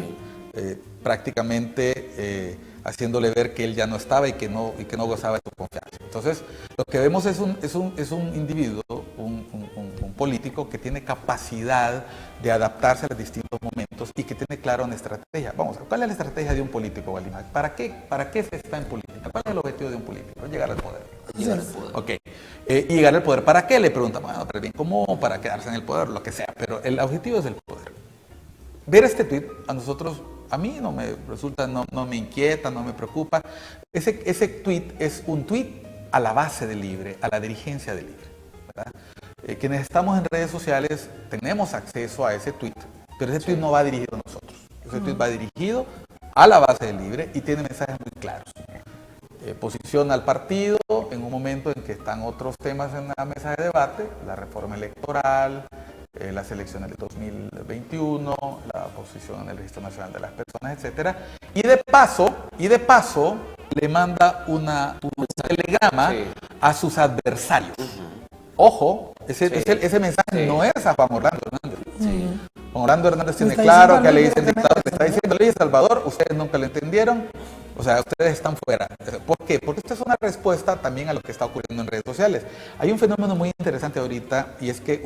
prácticamente haciéndole ver que él ya no estaba y que no gozaba de su confianza. Entonces, lo que vemos es un individuo, un político que tiene capacidad de adaptarse a los distintos momentos y que tiene clara una estrategia. Vamos, ¿cuál es la estrategia de un político, Waldina? ¿Para qué se está en política? ¿Cuál es el objetivo de un político? Llegar al poder. Llegar al poder. Ok. Y llegar al poder, ¿para qué? Le preguntan, bueno, para el bien común, para quedarse en el poder, lo que sea, pero el objetivo es el poder. Ver este tweet a mí no me resulta, no me inquieta, no me preocupa. Ese tweet es un tweet a la base de Libre, a la dirigencia de Libre, ¿verdad? Quienes estamos en redes sociales tenemos acceso a ese tweet, pero ese tweet no va dirigido a nosotros. Ese tweet va dirigido a la base de Libre y tiene mensajes muy claros. Posiciona al partido en un momento en que están otros temas en la mesa de debate, la reforma electoral, las elecciones del 2021, la posición en el Registro Nacional de las Personas, etcétera. Y de paso, le manda un telegrama a sus adversarios. Ojo, ese mensaje no es a Juan Orlando Hernández. Juan Orlando Hernández tiene claro que le dicen dictador, le está diciendo, le dice Salvador, ustedes nunca lo entendieron, o sea, ustedes están fuera. ¿Por qué? Porque esta es una respuesta también a lo que está ocurriendo en redes sociales. Hay un fenómeno muy interesante ahorita, y es que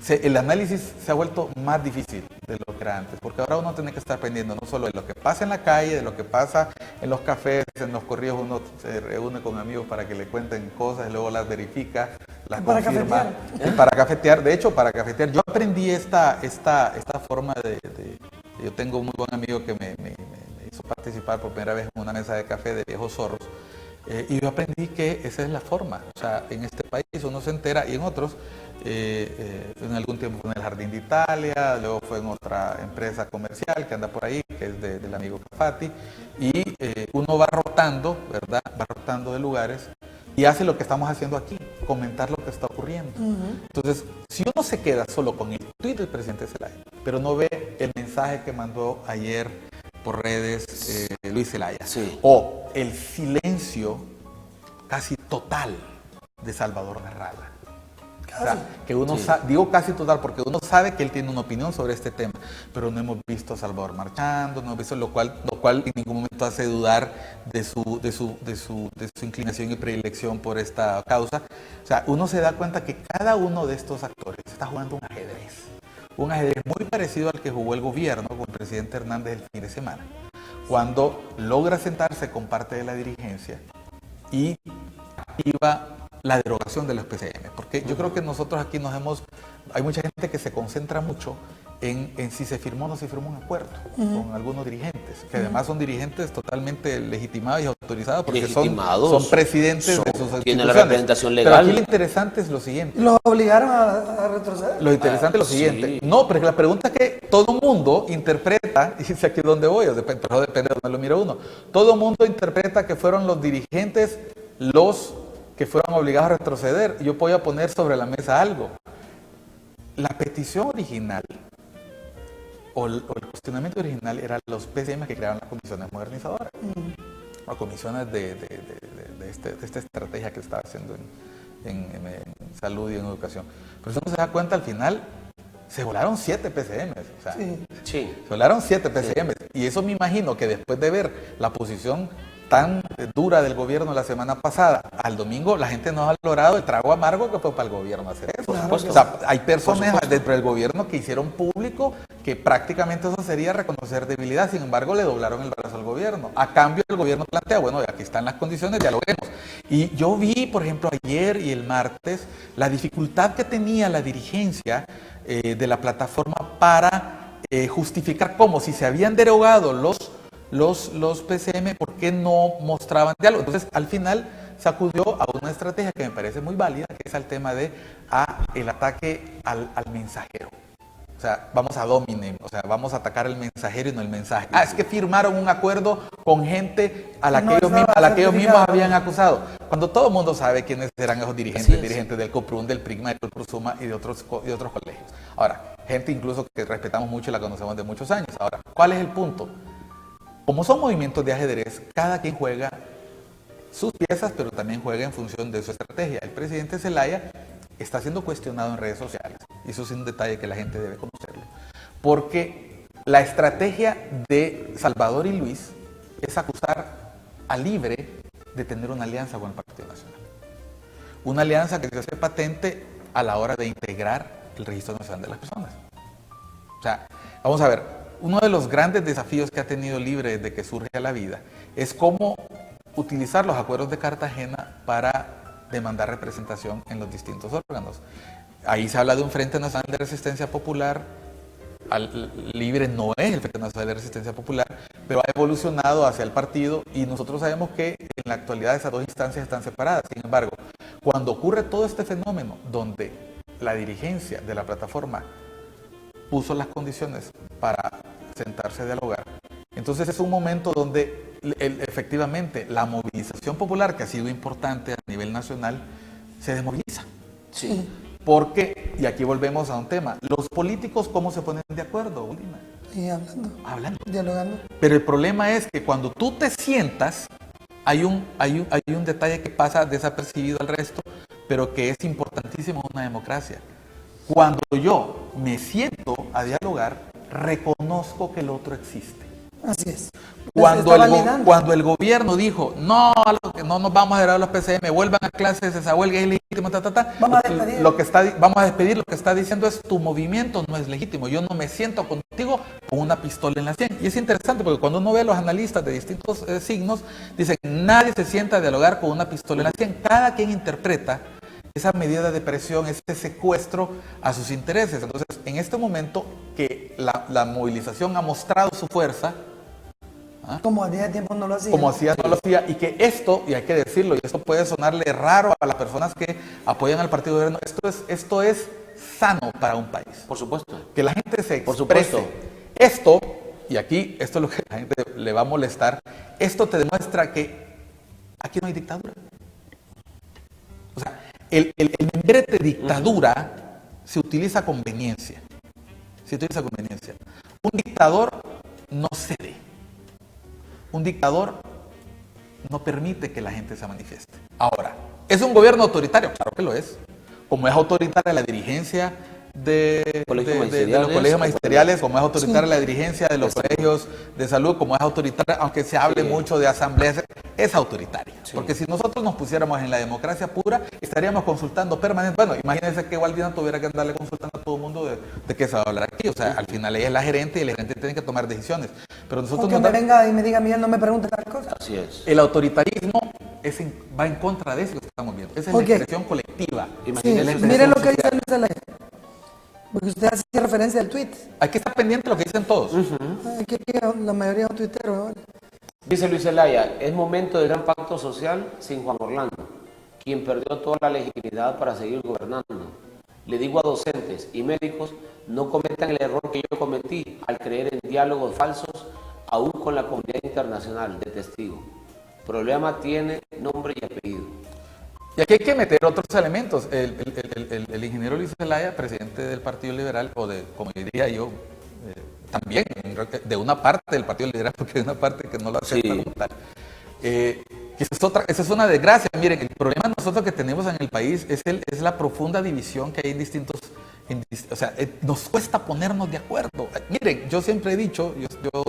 el análisis se ha vuelto más difícil de lo que era antes, porque ahora uno tiene que estar pendiente no solo de lo que pasa en la calle, de lo que pasa en los cafés, en los correos, uno se reúne con amigos para que le cuenten cosas y luego las verifica, las confirma. Para cafetear, de hecho, para cafetear. Yo aprendí esta forma yo tengo un muy buen amigo que me hizo participar por primera vez en una mesa de café de viejos zorros, y yo aprendí que esa es la forma. O sea, en este país uno se entera, y en otros, en algún tiempo fue en el Jardín de Italia, luego fue en otra empresa comercial que anda por ahí, que es del amigo Cafati, y uno va rotando, ¿verdad? Va rotando de lugares y hace lo que estamos haciendo aquí, comentar lo que está ocurriendo. Entonces, si uno se queda solo con el tuit del presidente Zelaya, pero no ve el mensaje que mandó ayer por redes Luis Zelaya, o el silencio casi total de Salvador Narrala. O sea, que uno digo casi total porque uno sabe que él tiene una opinión sobre este tema, pero no hemos visto a Salvador marchando, no hemos visto, lo cual en ningún momento hace dudar de su inclinación y predilección por esta causa. O sea, uno se da cuenta que cada uno de estos actores está jugando un ajedrez muy parecido al que jugó el gobierno con el presidente Hernández el fin de semana, cuando logra sentarse con parte de la dirigencia y activa la derogación de los PCM, porque yo creo que nosotros aquí hay mucha gente que se concentra mucho en si se firmó o no se firmó un acuerdo con algunos dirigentes, que además son dirigentes totalmente legitimados y autorizados porque son presidentes de sus instituciones. Tienen la representación legal. Pero aquí lo interesante es lo siguiente. ¿Lo obligaron a retroceder? Lo interesante es lo siguiente. No, pero la pregunta es que todo el mundo interpreta, y es aquí donde voy, pero depende de donde lo mira uno, todo el mundo interpreta que fueron los dirigentes los que fueron obligados a retroceder. Yo voy a poner sobre la mesa algo. La petición original o el cuestionamiento original eran los PCM que crearon las comisiones modernizadoras, o comisiones de esta estrategia que estaba haciendo en salud y en educación. Pero si uno se da cuenta, al final se volaron 7 PCM. O sea, se volaron 7 PCM. Y eso me imagino que después de ver la posición tan dura del gobierno la semana pasada, al domingo la gente no ha valorado el trago amargo que fue para el gobierno hacer eso. O sea, hay personas dentro del gobierno que hicieron público que prácticamente eso sería reconocer debilidad, sin embargo le doblaron el brazo al gobierno. A cambio el gobierno plantea, bueno, aquí están las condiciones, dialoguemos. Y yo vi, por ejemplo, ayer y el martes, la dificultad que tenía la dirigencia de la plataforma para justificar cómo, si se habían derogado los PCM, ¿por qué no mostraban diálogo? Entonces, al final se acudió a una estrategia que me parece muy válida, que es el tema de el ataque al mensajero. O sea, vamos a dominem, o sea, vamos a atacar el mensajero y no el mensaje. Es que firmaron un acuerdo con gente a la que ellos mismos habían acusado. Cuando todo el mundo sabe quiénes eran esos dirigentes del COPRUN, del PRIGMA, del PROSUMA y de otros colegios. Ahora, gente incluso que respetamos mucho y la conocemos de muchos años. Ahora, ¿cuál es el punto? Como son movimientos de ajedrez, cada quien juega sus piezas, pero también juega en función de su estrategia. El presidente Zelaya está siendo cuestionado en redes sociales, y eso es un detalle que la gente debe conocerlo, porque la estrategia de Salvador y Luis es acusar a Libre de tener una alianza con el Partido Nacional. Una alianza que se hace patente a la hora de integrar el Registro Nacional de las Personas. O sea, vamos a ver, uno de los grandes desafíos que ha tenido Libre desde que surge a la vida es cómo utilizar los acuerdos de Cartagena para demandar representación en los distintos órganos. Ahí se habla de un Frente Nacional de Resistencia Popular. Libre no es el Frente Nacional de Resistencia Popular, pero ha evolucionado hacia el partido, y nosotros sabemos que en la actualidad esas dos instancias están separadas. Sin embargo, cuando ocurre todo este fenómeno donde la dirigencia de la plataforma puso las condiciones para sentarse a dialogar, entonces es un momento donde efectivamente la movilización popular, que ha sido importante a nivel nacional, se desmoviliza. Porque, y aquí volvemos a un tema, los políticos, ¿cómo se ponen de acuerdo, Waldina? Y hablando, dialogando. Pero el problema es que cuando tú te sientas, hay un detalle que pasa desapercibido al resto, pero que es importantísimo en una democracia. Cuando yo me siento a dialogar, reconozco que el otro existe. Así es. Cuando el gobierno dijo, no nos vamos a dar a los PCM, vuelvan a clases, esa huelga es legítima, vamos a despedir. Vamos a despedir, lo que está diciendo es, tu movimiento no es legítimo, yo no me siento contigo con una pistola en la sien. Y es interesante porque cuando uno ve a los analistas de distintos signos, dicen, nadie se sienta a dialogar con una pistola en la sien. Cada quien interpreta esa medida de presión, ese secuestro a sus intereses. Entonces, en este momento que la movilización ha mostrado su fuerza, como hacía tiempo no lo hacía. Como hacía, no lo hacía, y que esto, y hay que decirlo, y esto puede sonarle raro a las personas que apoyan al partido de gobierno, esto es sano para un país. Por supuesto. Que la gente se exprese. Por supuesto. Esto, y aquí, esto es lo que a la gente le va a molestar, esto te demuestra que aquí no hay dictadura. O sea, el membrete dictadura se utiliza a conveniencia. Se utiliza a conveniencia. Un dictador no cede. Un dictador no permite que la gente se manifieste. Ahora, ¿es un gobierno autoritario? Claro que lo es. Como es autoritaria la dirigencia de los colegios magisteriales, como es autoritaria la dirigencia de los colegios de salud, como es autoritaria, aunque se hable mucho de asambleas, es autoritaria. Porque si nosotros nos pusiéramos en la democracia pura, estaríamos consultando permanentemente. Bueno, imagínense que Waldina tuviera que andarle consultando a todo el mundo de qué se va a hablar aquí. O sea, al final ella es la gerente y el gerente tiene que tomar decisiones. Pero nosotros me venga y me diga, Miguel, no me pregunte tal cosa. Así es. El autoritarismo va en contra de eso que estamos viendo. Esa es la expresión colectiva. Miren lo que dice Luis Zelaya. Porque usted hace referencia al tweet. Hay que estar pendiente de lo que dicen todos. Aquí la mayoría son tuiteros. Dice Luis Zelaya, es momento de gran pacto social sin Juan Orlando, quien perdió toda la legitimidad para seguir gobernando. Le digo a docentes y médicos, no cometan el error que yo cometí al creer en diálogos falsos, aún con la comunidad internacional de testigos. Problema tiene nombre y apellido. Y aquí hay que meter otros elementos. El ingeniero Luis Zelaya, presidente del Partido Liberal, o de, como diría yo, también de una parte del Partido Liberal, porque hay una parte que no lo acepta como tal. Esa es una desgracia. Miren, el problema nosotros que tenemos en el país es la profunda división que hay en distintos... o sea, nos cuesta ponernos de acuerdo. Miren, yo siempre he dicho...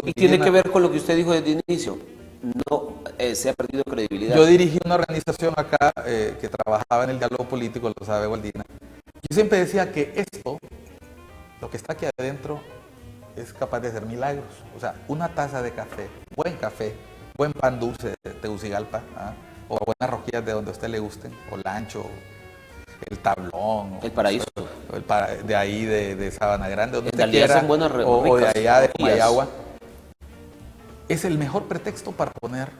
y tiene que ver con lo que usted dijo desde el inicio. No se ha perdido credibilidad. Yo dirigí una organización acá que trabajaba en el diálogo político, lo sabe Waldina. Yo siempre decía que esto, lo que está aquí adentro, es capaz de hacer milagros. O sea, una taza de café, buen pan dulce de Tegucigalpa, o buenas rosquillas de donde a usted le gusten, o Lancho, el Tablón, el Paraíso, de ahí de Sabana Grande, donde usted quiera, son buenas o de allá de Comayagua. Es el mejor pretexto para ponerse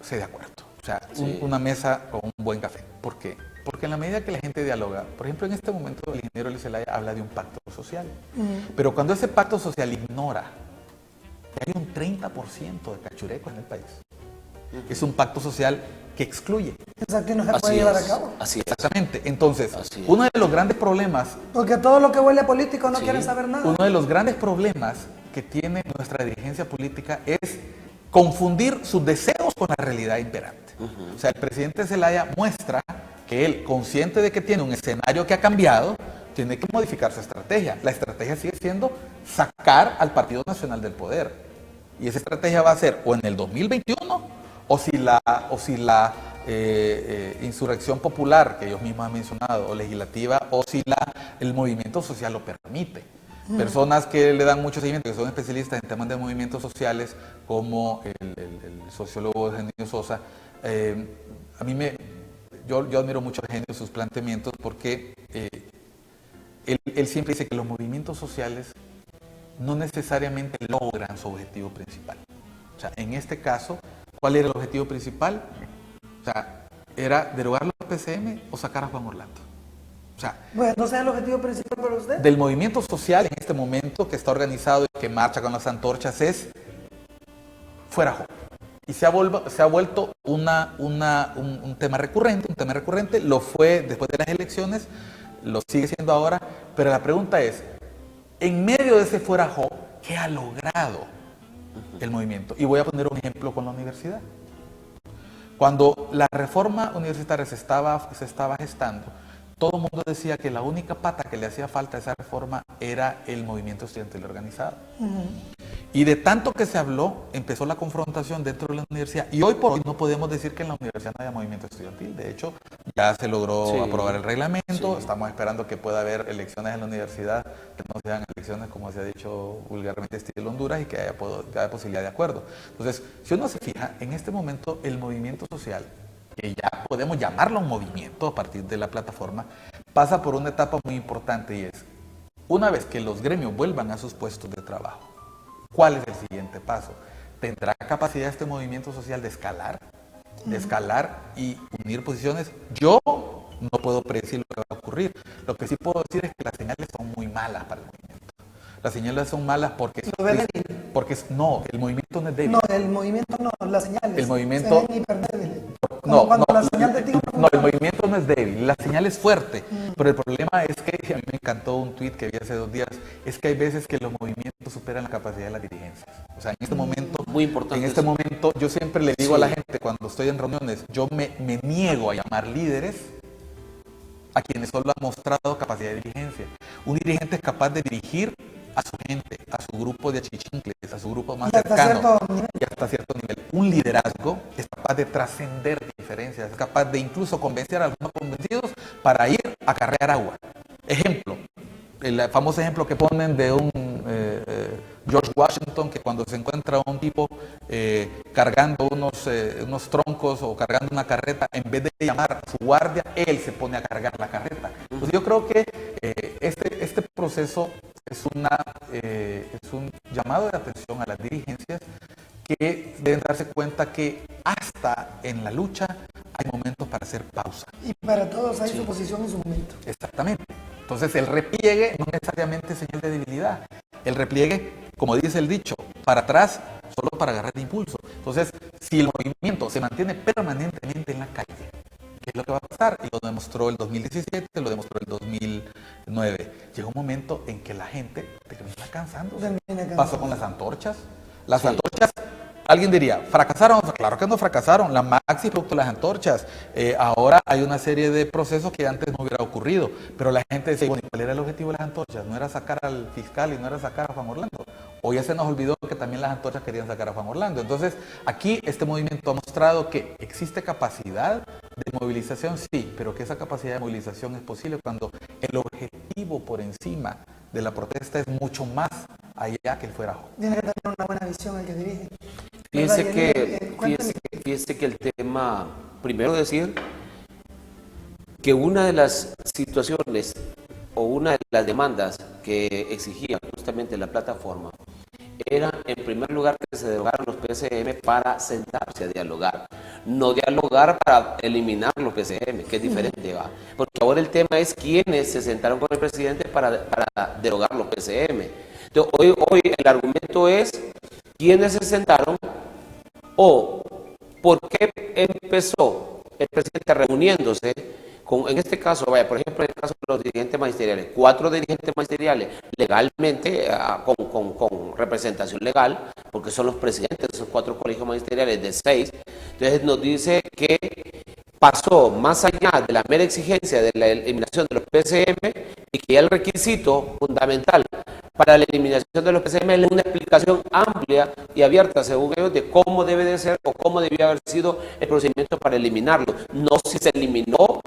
de acuerdo. O sea, una mesa con un buen café. ¿Por qué? Porque en la medida que la gente dialoga, por ejemplo, en este momento el ingeniero Luis Zelaya habla de un pacto social. Pero cuando ese pacto social ignora que hay un 30% de cachurecos en el país, es un pacto social que excluye. Exacto, y no se puede llevar a cabo. Así es. Exactamente. Entonces, uno de los grandes problemas... Porque todo lo que huele a político no quieren saber nada. Uno de los grandes problemas que tiene nuestra dirigencia política es confundir sus deseos con la realidad imperante. O sea, el presidente Zelaya muestra que él, consciente de que tiene un escenario que ha cambiado, tiene que modificar su estrategia. La estrategia sigue siendo sacar al Partido Nacional del poder. Y esa estrategia va a ser o en el 2021 o si la insurrección popular que ellos mismos han mencionado, o legislativa, o si el movimiento social lo permite. Personas que le dan mucho seguimiento, que son especialistas en temas de movimientos sociales, como el sociólogo Eugenio Sosa. Yo admiro mucho a Eugenio, sus planteamientos, porque él siempre dice que los movimientos sociales no necesariamente logran su objetivo principal. O sea, en este caso, ¿cuál era el objetivo principal? O sea, ¿era derogar los PCM o sacar a Juan Orlando? O sea, bueno, ¿no sea el objetivo principal para usted? Del movimiento social en este momento que está organizado y que marcha con las antorchas es fuera Juan. Y se ha vuelto un tema recurrente, lo fue después de las elecciones, lo sigue siendo ahora, pero la pregunta es, en medio de ese fuerajo, ¿qué ha logrado el movimiento? Y voy a poner un ejemplo con la universidad. Cuando la reforma universitaria se estaba gestando, todo el mundo decía que la única pata que le hacía falta a esa reforma era el movimiento estudiantil organizado. Y de tanto que se habló, empezó la confrontación dentro de la universidad. Y hoy por hoy no podemos decir que en la universidad no haya movimiento estudiantil. De hecho, ya se logró aprobar el reglamento. Estamos esperando que pueda haber elecciones en la universidad, que no sean elecciones, como se ha dicho vulgarmente, estilo Honduras, y que haya posibilidad de acuerdo. Entonces, si uno se fija, en este momento el movimiento social, que ya podemos llamarlo un movimiento a partir de la plataforma, pasa por una etapa muy importante, y es, una vez que los gremios vuelvan a sus puestos de trabajo, ¿cuál es el siguiente paso? ¿Tendrá capacidad este movimiento social de escalar y unir posiciones? Yo no puedo predecir lo que va a ocurrir. Lo que sí puedo decir es que las señales son muy malas para el movimiento. Las señales son malas porque no, el movimiento no es débil. No, el movimiento no, las señales. El movimiento se ven hiperdébiles. No, el movimiento no es débil, la señal es fuerte, pero el problema es que, a mí me encantó un tuit que vi hace 2 días, es que hay veces que los movimientos superan la capacidad de las dirigencias. O sea, en este momento, muy importante, en este momento, yo siempre le digo a la gente cuando estoy en reuniones, yo me niego a llamar líderes a quienes solo han mostrado capacidad de dirigencia. Un dirigente es capaz de dirigir a su gente, a su grupo de achichincles, a su grupo más cercano, y hasta cierto nivel. Un liderazgo es capaz de trascender diferencias, es capaz de incluso convencer a los no convencidos para ir a carrear agua. Ejemplo, el famoso ejemplo que ponen de un George Washington, que cuando se encuentra un tipo cargando unos troncos o cargando una carreta, en vez de llamar a su guardia, él se pone a cargar la carreta. Entonces yo creo que este proceso es un llamado de atención a las dirigencias, que deben darse cuenta que hasta en la lucha hay momentos para hacer pausa. Y para todos hay su posición en su momento. Exactamente. Entonces el repliegue no necesariamente es señal de debilidad. El repliegue, como dice el dicho, para atrás solo para agarrar impulso. Entonces, si el movimiento se mantiene permanentemente en la calle, ¿qué es lo que va a pasar? Y lo demostró el 2017, lo demostró el 2009. Llegó un momento en que la gente termina cansándose. Pasó con las antorchas. Las antorchas, alguien diría, ¿fracasaron? Claro que no fracasaron. La Maxi producto las antorchas. Ahora hay una serie de procesos que antes no hubiera ocurrido. Pero la gente decía, bueno, ¿cuál era el objetivo de las antorchas? No era sacar al fiscal y no era sacar a Juan Orlando. Hoy ya se nos olvidó que también las antorchas querían sacar a Juan Orlando. Entonces, aquí este movimiento ha mostrado que existe capacidad de movilización, sí, pero que esa capacidad de movilización es posible cuando el objetivo por encima de la protesta es mucho más allá que el fuerajo. Tiene que tener una buena visión el que dirige. Fíjese que el tema, primero decir que una de las situaciones o una de las demandas que exigía justamente la plataforma era, en primer lugar, que se derogaran los PCM para sentarse a dialogar, no dialogar para eliminar los PCM, que es diferente, ¿va? Porque ahora el tema es quiénes se sentaron con el presidente para derogar los PCM. Entonces, hoy el argumento es quiénes se sentaron o por qué empezó el presidente reuniéndose con, en este caso, vaya, por ejemplo, en el caso de los dirigentes magisteriales, 4 dirigentes magisteriales legalmente, con representación legal, porque son los presidentes de esos 4 colegios magisteriales de 6. Entonces nos dice que pasó más allá de la mera exigencia de la eliminación de los PCM y que ya el requisito fundamental para la eliminación de los PCM es una explicación amplia y abierta, según ellos, de cómo debe de ser o cómo debía haber sido el procedimiento para eliminarlo. No si se eliminó,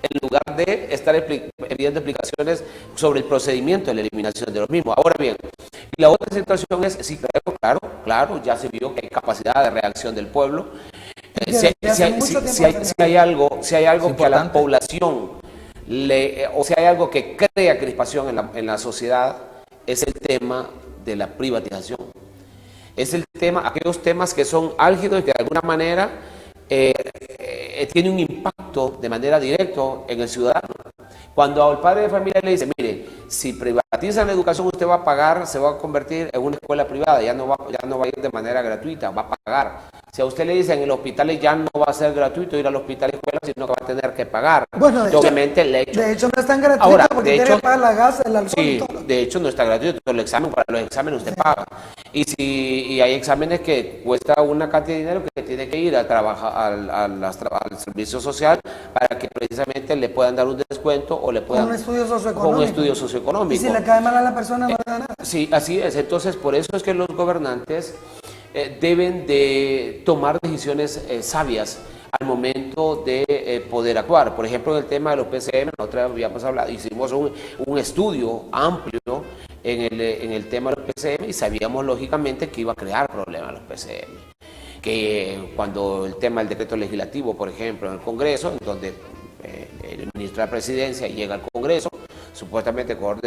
en lugar de estar pidiendo explicaciones sobre el procedimiento de la eliminación de los mismos. Ahora bien, y la otra situación es, sí, claro, ya se vio que hay capacidad de reacción del pueblo. Si hay algo que a la población o si hay algo que crea crispación en la sociedad, es el tema de la privatización. Es el tema, aquellos temas que son álgidos y que de alguna manera tiene un impacto de manera directa en el ciudadano. Cuando al padre de familia le dice, mire, si privatizan la educación usted va a pagar, se va a convertir en una escuela privada, ya no va a ir de manera gratuita, va a pagar. Si a usted le dicen en el hospital ya no va a ser gratuito ir al hospital y escuela, sino que va a tener que pagar. Bueno, Obviamente el hecho. De hecho, no es tan gratuito Ahora, porque de tiene hecho, que pagar la gas, el alcohol y Sí, todo. de hecho no está gratuito el examen, para los exámenes usted paga. Y hay exámenes que cuesta una cantidad de dinero que tiene que ir a trabajar al servicio social para que precisamente le puedan dar un descuento o le puedan... Con un estudio socioeconómico. Con un estudio socioeconómico. Y si le cae mal a la persona, no le da nada. Sí, así es. Entonces, por eso es que los gobernantes deben de tomar decisiones sabias al momento de poder actuar. Por ejemplo, en el tema de los PCM, nosotros habíamos hablado, hicimos un estudio amplio en el tema de los PCM y sabíamos lógicamente que iba a crear problemas los PCM. Que cuando el tema del decreto legislativo, por ejemplo, en el Congreso, en donde el ministro de la Presidencia llega al Congreso, supuestamente con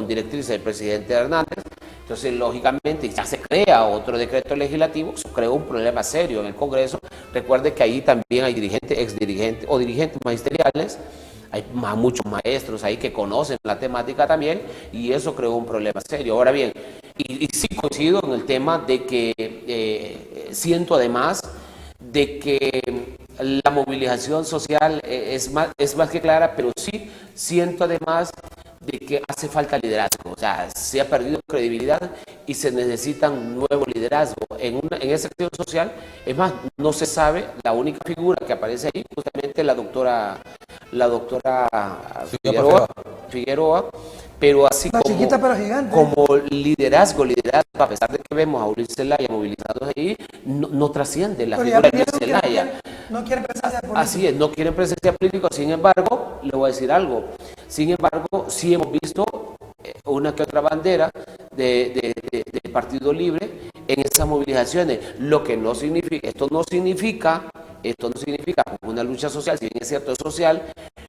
directrices del presidente Hernández, entonces lógicamente ya se crea otro decreto legislativo, eso creó un problema serio en el Congreso. Recuerde que ahí también hay dirigentes, exdirigentes o dirigentes magisteriales, hay muchos maestros ahí que conocen la temática también y eso creó un problema serio. Ahora bien, y sí coincido en el tema de que siento además de que la movilización social es más que clara, pero sí siento además de que hace falta liderazgo. O sea, se ha perdido credibilidad y se necesita un nuevo liderazgo en ese sector social. Es más, no se sabe, la única figura que aparece ahí justamente la doctora Figueroa, pero así Una chiquita pero gigante. como liderazgo, a pesar de que vemos a Ulises Zelaya movilizados ahí, no trasciende la Pero ya figura de vieron Ulises que Zelaya. no quieren presencia política. Así es, no quieren presencia política, sin embargo, le voy a decir algo, sin embargo, sí hemos visto una que otra bandera del Partido Libre en esas movilizaciones, lo que no significa, esto no significa una lucha social, si bien es cierto es social,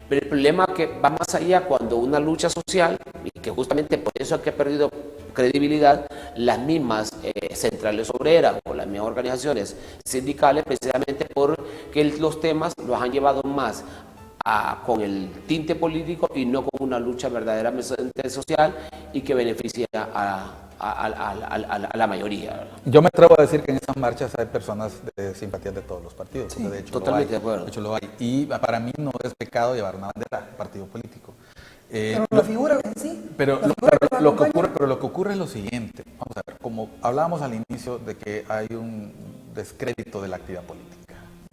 pero el problema es que va más allá cuando una lucha social, y que justamente por eso es que ha perdido credibilidad las mismas centrales obreras o las mismas organizaciones sindicales, precisamente porque los temas los han llevado más con el tinte político y no con una lucha verdaderamente social y que beneficia a la mayoría. Yo me atrevo a decir que en esas marchas hay personas de simpatía de todos los partidos. Sí, de hecho, totalmente de acuerdo. De hecho lo hay. Y para mí no es pecado llevar una bandera de partido político. Pero la figura en sí. Pero lo que ocurre es lo siguiente. Vamos a ver, como hablábamos al inicio de que hay un descrédito de la actividad política.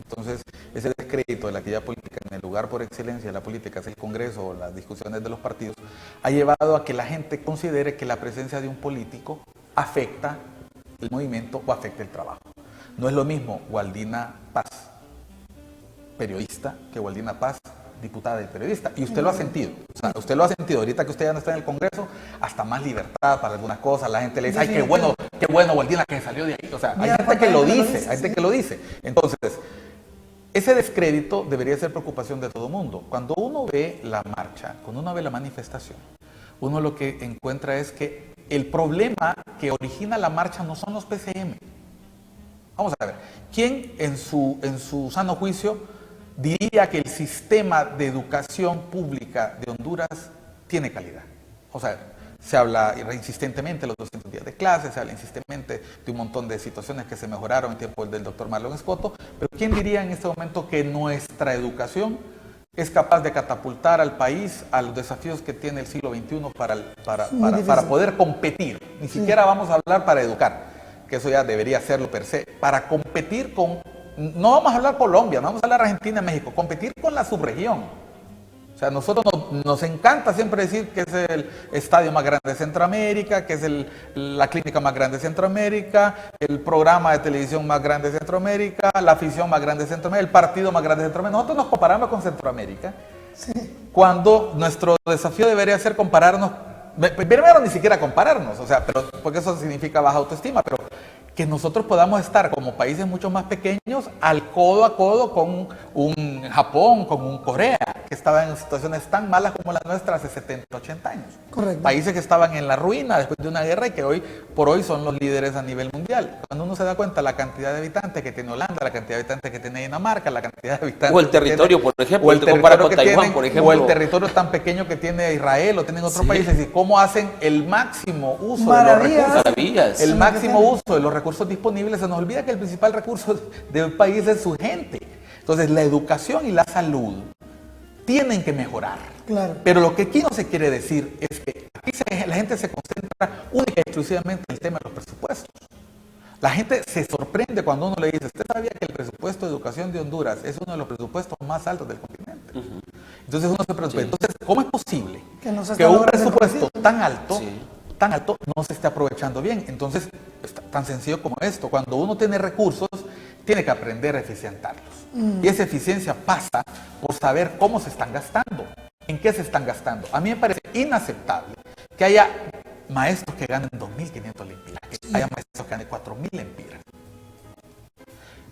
Entonces, ese descrédito de la actividad política en el lugar por excelencia de la política, es el Congreso o las discusiones de los partidos, ha llevado a que la gente considere que la presencia de un político afecta el movimiento o afecta el trabajo. No es lo mismo Waldina Paz, periodista, que Waldina Paz, diputada y periodista. Y usted lo ha sentido. O sea, usted lo ha sentido. Ahorita que usted ya no está en el Congreso, hasta más libertad para algunas cosas. La gente le dice, ay, qué bueno, Waldina, que salió de ahí. O sea, hay gente que lo dice, hay gente que lo dice. Entonces, ese descrédito debería ser preocupación de todo el mundo. Cuando uno ve la marcha, cuando uno ve la manifestación, uno lo que encuentra es que el problema que origina la marcha no son los PCM. Vamos a ver, ¿quién en su sano juicio diría que el sistema de educación pública de Honduras tiene calidad? O sea, se habla insistentemente de los 200 días de clase, se habla insistentemente de un montón de situaciones que se mejoraron en tiempo del doctor Marlon Escoto, pero ¿quién diría en este momento que nuestra educación es capaz de catapultar al país a los desafíos que tiene el siglo XXI para poder competir? Ni siquiera vamos a hablar para educar, que eso ya debería serlo per se, para competir con, no vamos a hablar Colombia, no vamos a hablar Argentina, México, competir con la subregión. O sea, a nosotros nos encanta siempre decir que es el estadio más grande de Centroamérica, que es la clínica más grande de Centroamérica, el programa de televisión más grande de Centroamérica, la afición más grande de Centroamérica, el partido más grande de Centroamérica. Nosotros nos comparamos con Centroamérica, sí, cuando nuestro desafío debería ser compararnos, primero ni siquiera compararnos, o sea, pero porque eso significa baja autoestima, pero que nosotros podamos estar como países mucho más pequeños al codo a codo con un Japón, con un Corea, que que estaban en situaciones tan malas como las nuestras hace 70, 80 años. Correcto. Países que estaban en la ruina después de una guerra y que hoy por hoy son los líderes a nivel mundial. Cuando uno se da cuenta la cantidad de habitantes que tiene Holanda, la cantidad de habitantes que tiene Dinamarca, la cantidad de habitantes O el territorio, por ejemplo, usted compara con Taiwán, por ejemplo. o el territorio tan pequeño que tiene Israel o tienen otros países, y cómo hacen el máximo uso de los recursos. Maravillas. El máximo uso de los recursos disponibles. Se nos olvida que el principal recurso del país es su gente. Entonces, la educación y la salud tienen que mejorar. Claro. Pero lo que aquí no se quiere decir es que aquí la gente se concentra única y exclusivamente en el tema de los presupuestos. La gente se sorprende cuando uno le dice, ¿usted sabía que el presupuesto de educación de Honduras es uno de los presupuestos más altos del continente? Entonces uno se pregunta, entonces, ¿cómo es posible que un presupuesto tan alto no se esté aprovechando bien? Entonces, es tan sencillo como esto. Cuando uno tiene recursos, tiene que aprender a eficientarlos. Y esa eficiencia pasa por saber cómo se están gastando, en qué se están gastando. A mí me parece inaceptable que haya maestros que ganen 2.500 lempiras, que haya maestros que ganen 4.000 lempiras.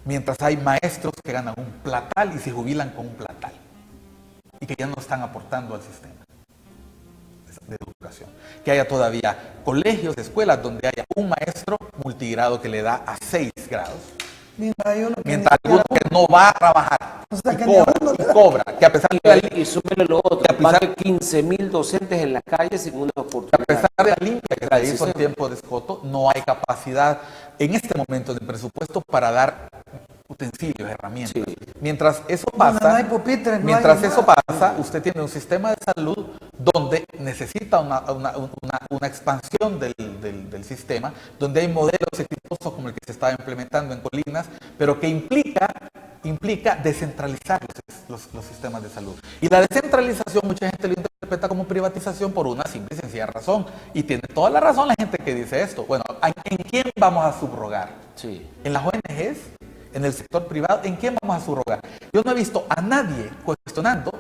Mientras hay maestros que ganan un platal y se jubilan con un platal. Y que ya no están aportando al sistema de educación. Que haya todavía colegios, escuelas donde haya un maestro multigrado que le da a 6 grados. Mientras alguno que no va a trabajar y cobra, que a pesar de y súmele lo otro, más de 15.000 docentes en las calles sin una oportunidad. A pesar de la limpia que se hizo en tiempo de Escoto, no hay capacidad en este momento de presupuesto para dar utensilios, herramientas. Mientras eso pasa, usted tiene un sistema de salud donde necesita una expansión del sistema, donde hay modelos exitosos como el que se está implementando en Colinas, pero que implica descentralizar los sistemas de salud. Y la descentralización mucha gente lo interpreta como privatización por una simple y sencilla razón. Y tiene toda la razón la gente que dice esto. Bueno, ¿en quién vamos a subrogar? ¿En las ONGs? ¿En el sector privado? ¿En quién vamos a subrogar? Yo no he visto a nadie cuestionando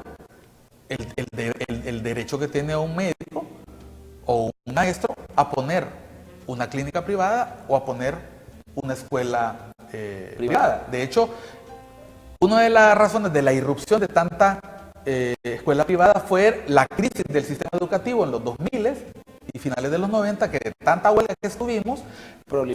el derecho que tiene un médico o un maestro a poner una clínica privada o a poner una escuela privada. De hecho, una de las razones de la irrupción de tanta escuela privada fue la crisis del sistema educativo en los 2000 y finales de los 90, que de tanta huelga que estuvimos,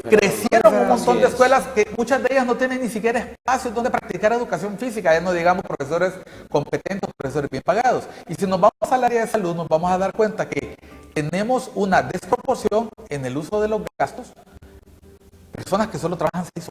crecieron un montón de escuelas que muchas de ellas no tienen ni siquiera espacios donde practicar educación física, ya no digamos profesores competentes, profesores bien pagados. Y si nos vamos al área de salud, nos vamos a dar cuenta que tenemos una desproporción en el uso de los gastos. Personas que solo trabajan 6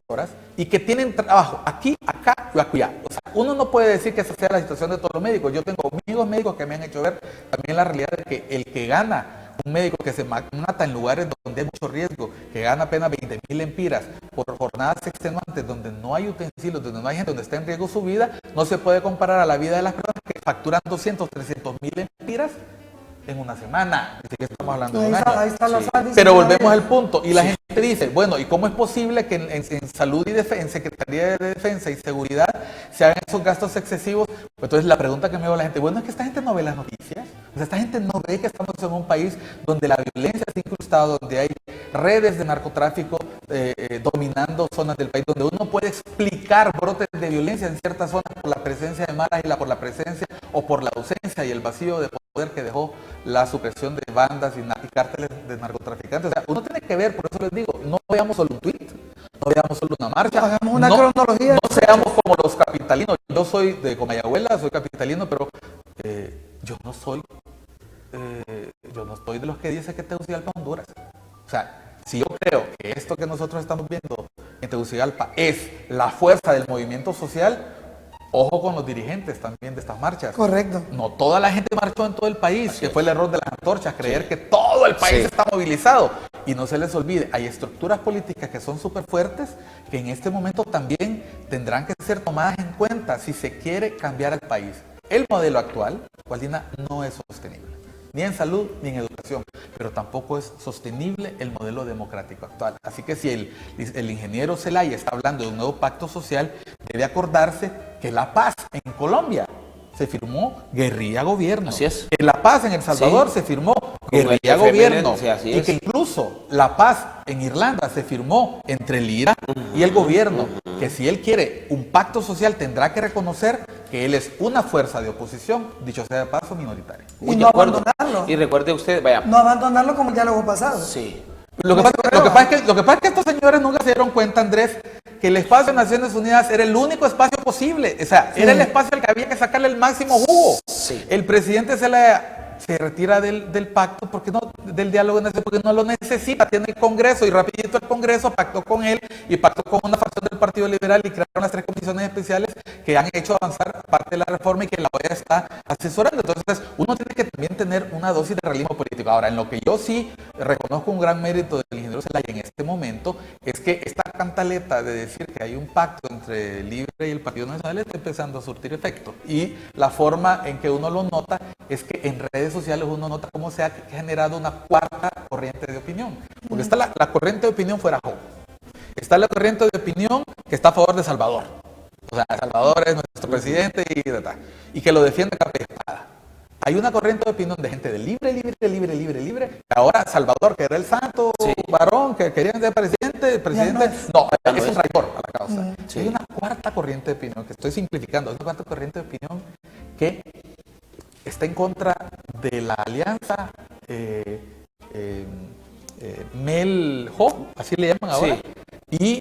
horas y que tienen trabajo aquí, acá y acullá. O sea, uno no puede decir que esa sea la situación de todos los médicos. Yo tengo amigos médicos que me han hecho ver también la realidad de que el que gana, un médico que se mata en lugares donde hay mucho riesgo, que gana apenas 20.000 lempiras por jornadas extenuantes, donde no hay utensilios, donde no hay gente, donde está en riesgo su vida, no se puede comparar a la vida de las personas que facturan 200, 300.000 lempiras en una semana. Así que estamos hablando de un año. Pero volvemos al punto y la gente dice, bueno, ¿y cómo es posible que en salud y en Secretaría de Defensa y Seguridad se hagan esos gastos excesivos? Pues entonces la pregunta que me hago la gente, bueno, es que esta gente no ve las noticias, o sea, esta gente no ve que estamos en un país donde la violencia está incrustada, donde hay redes de narcotráfico dominando zonas del país, donde uno puede explicar brotes de violencia en ciertas zonas por la presencia de maras y por la presencia o por la ausencia y el vacío de poder que dejó la supresión de bandas y cárteles de narcotraficantes. O sea, uno tiene que ver, por eso les digo, no veamos solo un tuit, no veamos solo una marcha, hagamos una cronología. No seamos como los capitalinos. Yo soy de Comayagüela, soy capitalino, pero yo no estoy de los que dice que Tegucigalpa es Honduras. O sea, si yo creo que esto que nosotros estamos viendo en Tegucigalpa es la fuerza del movimiento social, ojo con los dirigentes también de estas marchas. Correcto. No toda la gente marchó en todo el país, que fue el error de las antorchas, creer que todo el país está movilizado. Y no se les olvide, hay estructuras políticas que son súper fuertes, que en este momento también tendrán que ser tomadas en cuenta si se quiere cambiar el país. El modelo actual, Gualdina, no es sostenible, ni en salud ni en educación, pero tampoco es sostenible el modelo democrático actual. Así que si el ingeniero Zelaya está hablando de un nuevo pacto social, debe acordarse que la paz en Colombia se firmó guerrilla-gobierno. Así es. Que la paz en El Salvador se firmó guerrilla gobierno, sí, así y es. que incluso la paz en Irlanda se firmó entre el IRA y el gobierno, que si él quiere un pacto social tendrá que reconocer que él es una fuerza de oposición, dicho sea de paso, minoritaria. Y no abandonarlo. Y recuerde usted, vaya. No abandonarlo como el diálogo pasado. Sí. Lo que pasa es que estos señores nunca se dieron cuenta, Andrés, que el espacio de Naciones Unidas era el único espacio posible. O sea, era el espacio al que había que sacarle el máximo jugo. Sí. El presidente se retira del pacto, del diálogo, porque no lo necesita. Tiene el Congreso y rapidito el Congreso pactó con él y pactó con una facción del Partido Liberal y crearon las 3 comisiones especiales que han hecho avanzar parte de la reforma y que la OEA está asesorando. Entonces, uno tiene que también tener una dosis de realismo político. Ahora, en lo que yo sí reconozco un gran mérito del ingeniero Zelaya en este momento es que esta cantaleta de decir que hay un pacto entre el Libre y el Partido Nacional está empezando a surtir efecto. Y la forma en que uno lo nota es que en redes sociales uno nota cómo se ha generado una cuarta corriente de opinión. Porque está la corriente de opinión fuera Joe. Está la corriente de opinión que está a favor de Salvador. O sea, Salvador es nuestro presidente y que lo defiende capa y espada. Hay una corriente de opinión de gente de libre. Ahora Salvador, que era el santo varón que quería ser presidente, no, es un traidor a la causa. Sí. Hay una cuarta corriente de opinión, que estoy simplificando, es una cuarta corriente de opinión que está en contra de la alianza Mel-Jo, así le llaman ahora, y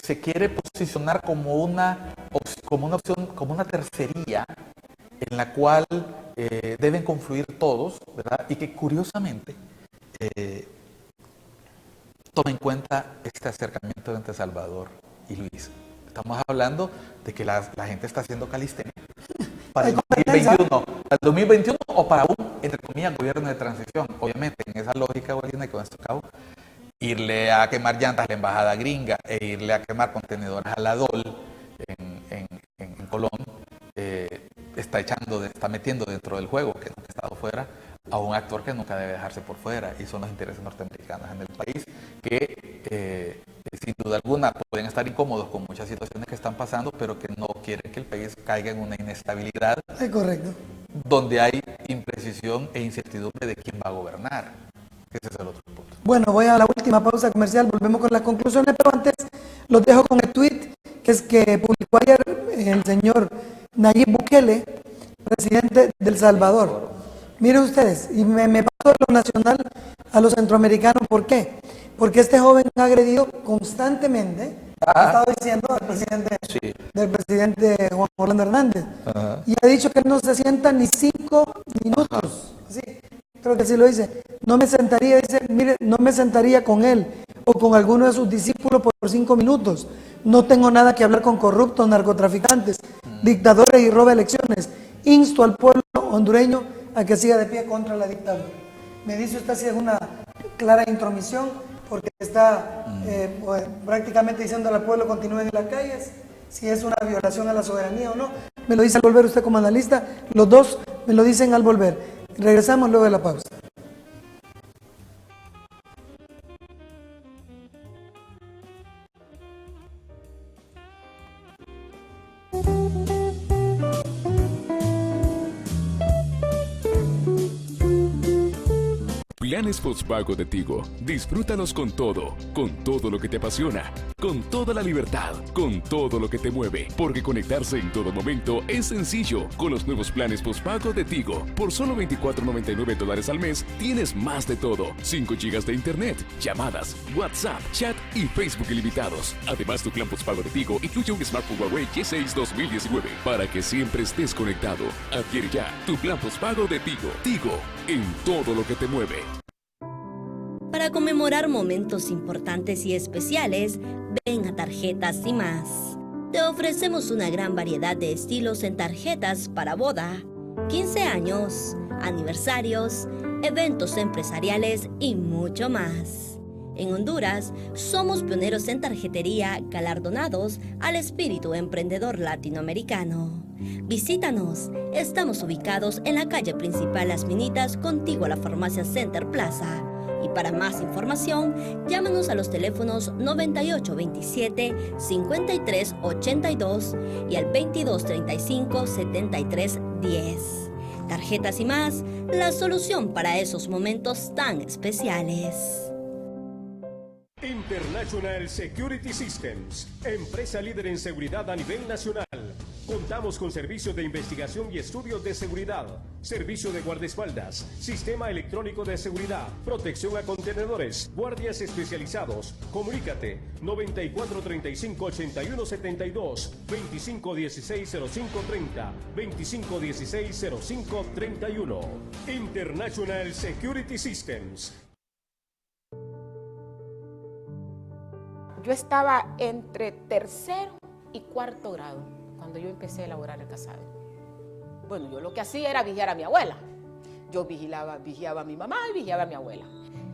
se quiere posicionar como una opción, como una tercería en la cual deben confluir todos, ¿verdad? Y que curiosamente toma en cuenta este acercamiento entre Salvador y Luis. Estamos hablando de que la gente está haciendo calistenia para el 2021 o para un, entre comillas, gobierno de transición. Obviamente, en esa lógica, Guarina, con esto acabo, irle a quemar llantas a la embajada gringa e irle a quemar contenedores a la DOL en Colón, está metiendo dentro del juego, que nunca ha estado fuera, a un actor que nunca debe dejarse por fuera, y son los intereses norteamericanos en el país, que sin duda alguna pueden estar incómodos con muchas situaciones que están pasando, pero que no quieren que el país caiga en una inestabilidad. Es correcto. Donde hay imprecisión e incertidumbre de quién va a gobernar. Ese es el otro punto. Bueno, voy a la última pausa comercial, volvemos con las conclusiones, pero antes los dejo con el tweet que publicó ayer el señor Nayib Bukele, presidente de El Salvador. Miren ustedes, y me paso de lo nacional a lo centroamericano. ¿Por qué? Porque este joven ha agredido constantemente, ha estado diciendo del presidente Juan Orlando Hernández, y ha dicho que él no se sienta ni 5 minutos. Sí, creo que sí lo dice. No me sentaría, dice, mire, no me sentaría con él o con alguno de sus discípulos por 5 minutos. No tengo nada que hablar con corruptos, narcotraficantes, dictadores y roba elecciones. Insto al pueblo hondureño a que siga de pie contra la dictadura. Me dice usted si es una clara intromisión, porque está prácticamente diciendo al pueblo continúen en las calles, si es una violación a la soberanía o no. Me lo dice al volver usted como analista, los dos me lo dicen al volver. Regresamos luego de la pausa. Planes postpago de Tigo. Disfrútalos con todo lo que te apasiona, con toda la libertad, con todo lo que te mueve, porque conectarse en todo momento es sencillo. Con los nuevos planes postpago de Tigo, por solo $24.99 al mes, tienes más de todo. 5 GB de internet, llamadas, WhatsApp, chat y Facebook ilimitados. Además, tu plan postpago de Tigo incluye un smartphone Huawei G6 2019 para que siempre estés conectado. Adquiere ya tu plan postpago de Tigo. Tigo, en todo lo que te mueve. Para conmemorar momentos importantes y especiales, ven a Tarjetas y Más. Te ofrecemos una gran variedad de estilos en tarjetas para boda, 15 años, aniversarios, eventos empresariales y mucho más. En Honduras, somos pioneros en tarjetería, galardonados al espíritu emprendedor latinoamericano. Visítanos, estamos ubicados en la calle principal Las Minitas, contiguo a la farmacia Center Plaza. Y para más información, llámanos a los teléfonos 9827-5382 y al 2235-7310. Tarjetas y más, la solución para esos momentos tan especiales. International Security Systems, empresa líder en seguridad a nivel nacional. Contamos con servicios de investigación y estudios de seguridad, servicio de guardaespaldas, sistema electrónico de seguridad, protección a contenedores, guardias especializados. Comunícate 9435-8172, 2516-0530, 2516-0531. International Security Systems. Yo estaba entre tercero y cuarto grado cuando yo empecé a elaborar el casabe. Bueno, yo lo que hacía era vigiar a mi abuela. Yo vigiaba a mi mamá y vigiaba a mi abuela.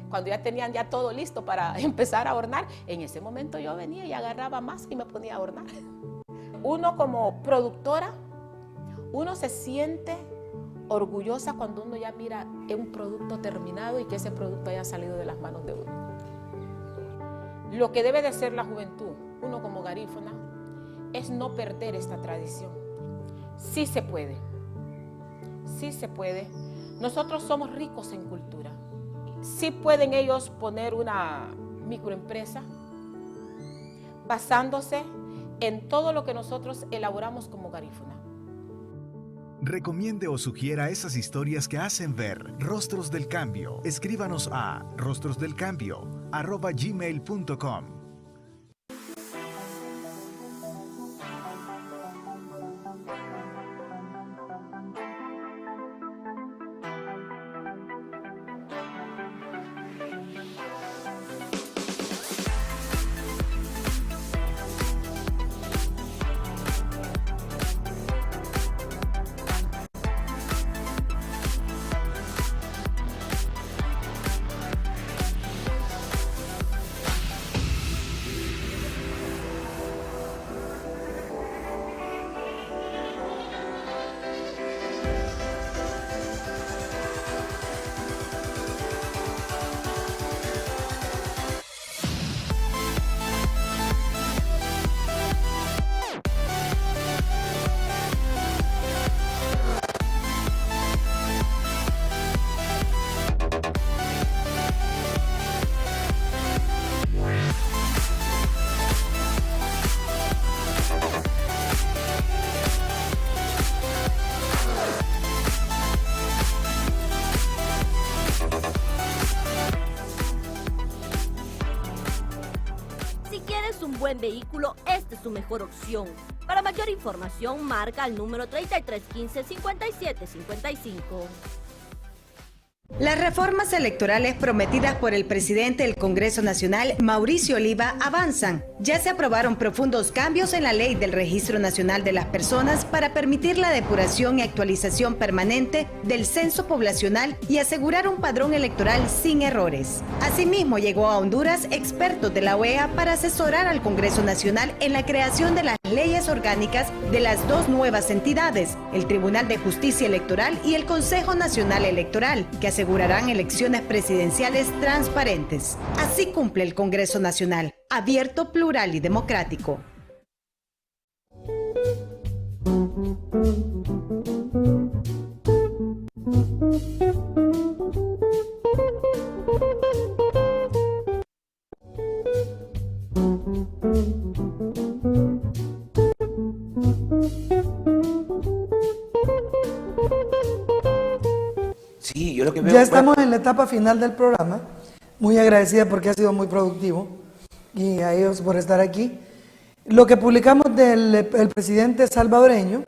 Cuando ya tenían ya todo listo para empezar a hornear, en ese momento yo venía y agarraba más y me ponía a hornear. Uno como productora, uno se siente orgullosa cuando uno ya mira un producto terminado y que ese producto haya salido de las manos de uno. Lo que debe de ser la juventud, uno como garífuna, es no perder esta tradición. Sí se puede, sí se puede. Nosotros somos ricos en cultura. Sí pueden ellos poner una microempresa basándose en todo lo que nosotros elaboramos como garífuna. Recomiende o sugiera esas historias que hacen ver Rostros del Cambio. Escríbanos a rostrosdelcambio@gmail.com. Un buen vehículo, esta es su mejor opción. Para mayor información, marca al número 3315-5755. Las reformas electorales prometidas por el presidente del Congreso Nacional, Mauricio Oliva, avanzan. Ya se aprobaron profundos cambios en la Ley del Registro Nacional de las Personas para permitir la depuración y actualización permanente del censo poblacional y asegurar un padrón electoral sin errores. Asimismo, llegó a Honduras expertos de la OEA para asesorar al Congreso Nacional en la creación de las leyes orgánicas de las dos nuevas entidades, el Tribunal de Justicia Electoral y el Consejo Nacional Electoral, que asegurarán elecciones presidenciales transparentes. Así cumple el Congreso Nacional, abierto, plural y democrático. Sí, yo lo que veo... Ya estamos en la etapa final del programa. Muy agradecida porque ha sido muy productivo y a ellos por estar aquí. Lo que publicamos del presidente salvadoreño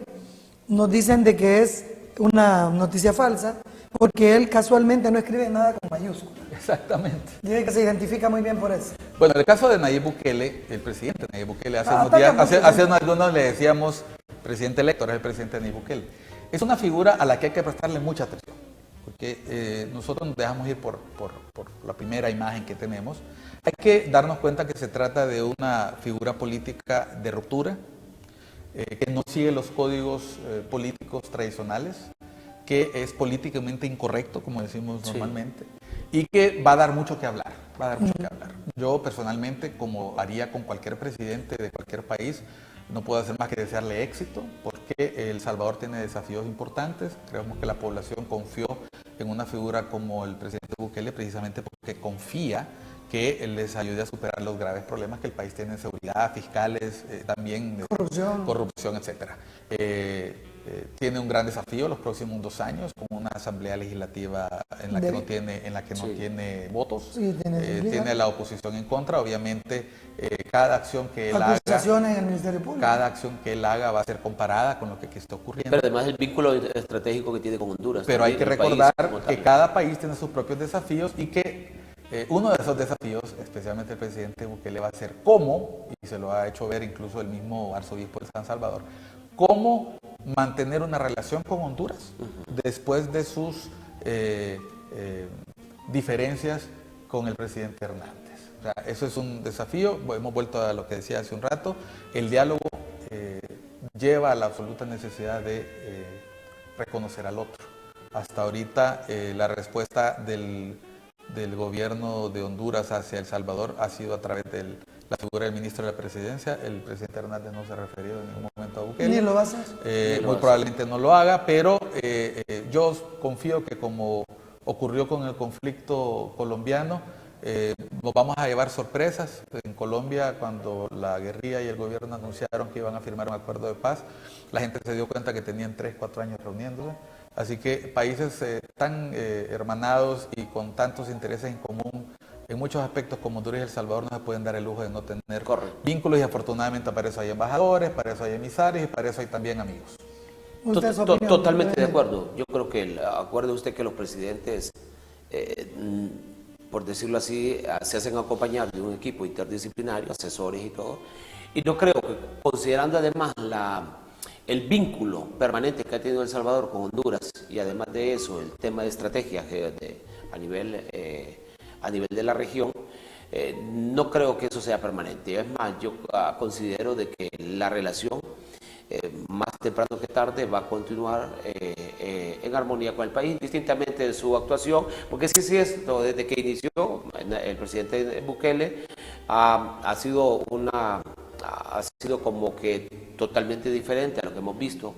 nos dicen de que es una noticia falsa porque él casualmente no escribe nada con mayúsculas. Exactamente. Dice que se identifica muy bien por eso. Bueno, en el caso de Nayib Bukele, el presidente Nayib Bukele, hace unos días, hace algunos le decíamos presidente electo, ahora es el presidente Nayib Bukele. Es una figura a la que hay que prestarle mucha atención, porque nosotros nos dejamos ir por la primera imagen que tenemos. Hay que darnos cuenta que se trata de una figura política de ruptura, que no sigue los códigos políticos tradicionales, que es políticamente incorrecto, como decimos normalmente, y que va a dar mucho que hablar, Yo personalmente, como haría con cualquier presidente de cualquier país, no puedo hacer más que desearle éxito, porque El Salvador tiene desafíos importantes. Creemos que la población confió en una figura como el presidente Bukele precisamente porque confía que les ayude a superar los graves problemas que el país tiene en seguridad, fiscales, también corrupción, etcétera. Tiene un gran desafío los próximos 2 años con una asamblea legislativa en la que no tiene votos. Sí, tiene la oposición en contra. Obviamente, cada acción que él haga, en el Ministerio Público. Cada acción que él haga va a ser comparada con lo que está ocurriendo. Pero además el vínculo estratégico que tiene con Honduras. Pero hay que recordar que cada país tiene sus propios desafíos y que uno de esos desafíos, especialmente el presidente Bukele, va a ser cómo, y se lo ha hecho ver incluso el mismo arzobispo de San Salvador, cómo mantener una relación con Honduras después de sus diferencias con el presidente Hernández. O sea, eso es un desafío. Hemos vuelto a lo que decía hace un rato. El diálogo lleva a la absoluta necesidad de reconocer al otro. Hasta ahorita la respuesta del gobierno de Honduras hacia El Salvador ha sido a través de la figura del ministro de la Presidencia. El presidente Hernández no se ha referido en ningún momento a Bukele. ¿Ni lo va a hacer? Muy probablemente no lo haga, pero yo confío que como ocurrió con el conflicto colombiano, nos vamos a llevar sorpresas. En Colombia, cuando la guerrilla y el gobierno anunciaron que iban a firmar un acuerdo de paz, la gente se dio cuenta que tenían 3, 4 años reuniéndose. Así que países tan hermanados y con tantos intereses en común en muchos aspectos como Honduras y El Salvador no se pueden dar el lujo de no tener vínculos, y afortunadamente para eso hay embajadores, para eso hay emisarios y para eso hay también amigos. Totalmente de acuerdo. Yo creo que acuerde usted que los presidentes, por decirlo así, se hacen acompañar de un equipo interdisciplinario, asesores y todo. Y no creo que, considerando además el vínculo permanente que ha tenido El Salvador con Honduras, y además de eso, el tema de estrategia a nivel de la región, no creo que eso sea permanente. Es más, yo considero de que la relación, más temprano que tarde, va a continuar en armonía con el país, distintamente de su actuación, porque sí es cierto, desde que inició el presidente Bukele ha sido como que totalmente diferente a lo que hemos visto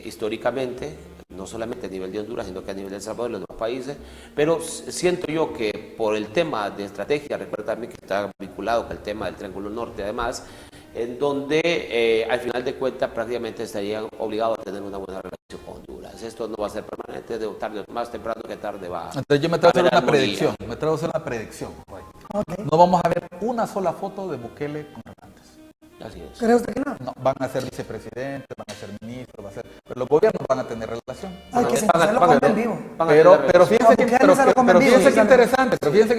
históricamente, no solamente a nivel de Honduras, sino que a nivel de El Salvador y los demás países. Pero siento yo que por el tema de estrategia, recuerda también que está vinculado con el tema del Triángulo Norte, además, en donde al final de cuentas prácticamente estarían obligados a tener una buena relación con Honduras. Esto no va a ser permanente, más temprano que tarde va. Entonces yo me atrevo a hacer una predicción. Okay. No vamos a ver una sola foto de Bukele con Hernández. Así es. ¿Cree usted que no? No, van a ser vicepresidentes, van a ser ministros, pero los gobiernos van a tener relación. Ay, que se lo comen en vivo. Pero fíjense que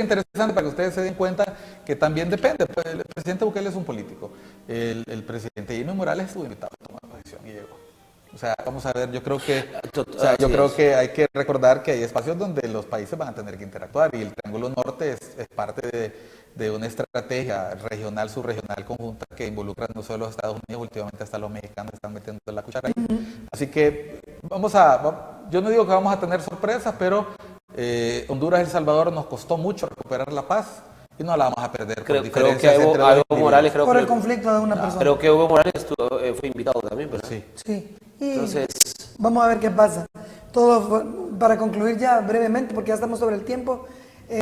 interesante, para que ustedes se den cuenta que también depende. Pues, el presidente Bukele es un político. El presidente Jimmy Morales estuvo invitado a tomar posición y llegó. O sea, vamos a ver, yo creo que hay que recordar que hay espacios donde los países van a tener que interactuar, y el Triángulo Norte es parte de una estrategia regional, subregional, conjunta, que involucra no solo a los Estados Unidos, últimamente hasta los mexicanos están metiendo la cuchara ahí. Así que yo no digo que vamos a tener sorpresas, pero Honduras y El Salvador nos costó mucho recuperar la paz y no la vamos a perder. Creo que Evo Morales, por el conflicto de una persona. Creo que Evo Morales fue invitado también, ¿verdad? Sí. Y entonces, vamos a ver qué pasa. Para concluir ya brevemente, porque ya estamos sobre el tiempo.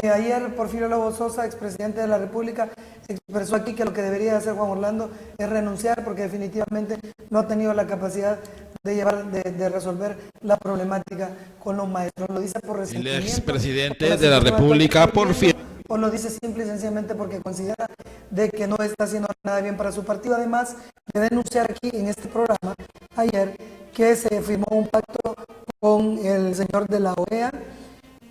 Ayer Porfirio Lobo Sosa, expresidente de la República, expresó aquí que lo que debería hacer Juan Orlando es renunciar, porque definitivamente no ha tenido la capacidad de resolver la problemática con los maestros. Lo dice por resentimiento. El expresidente de la República, Porfirio. O lo dice simple y sencillamente porque considera de que no está haciendo nada bien para su partido. Además de denunciar aquí en este programa ayer que se firmó un pacto con el señor de la OEA,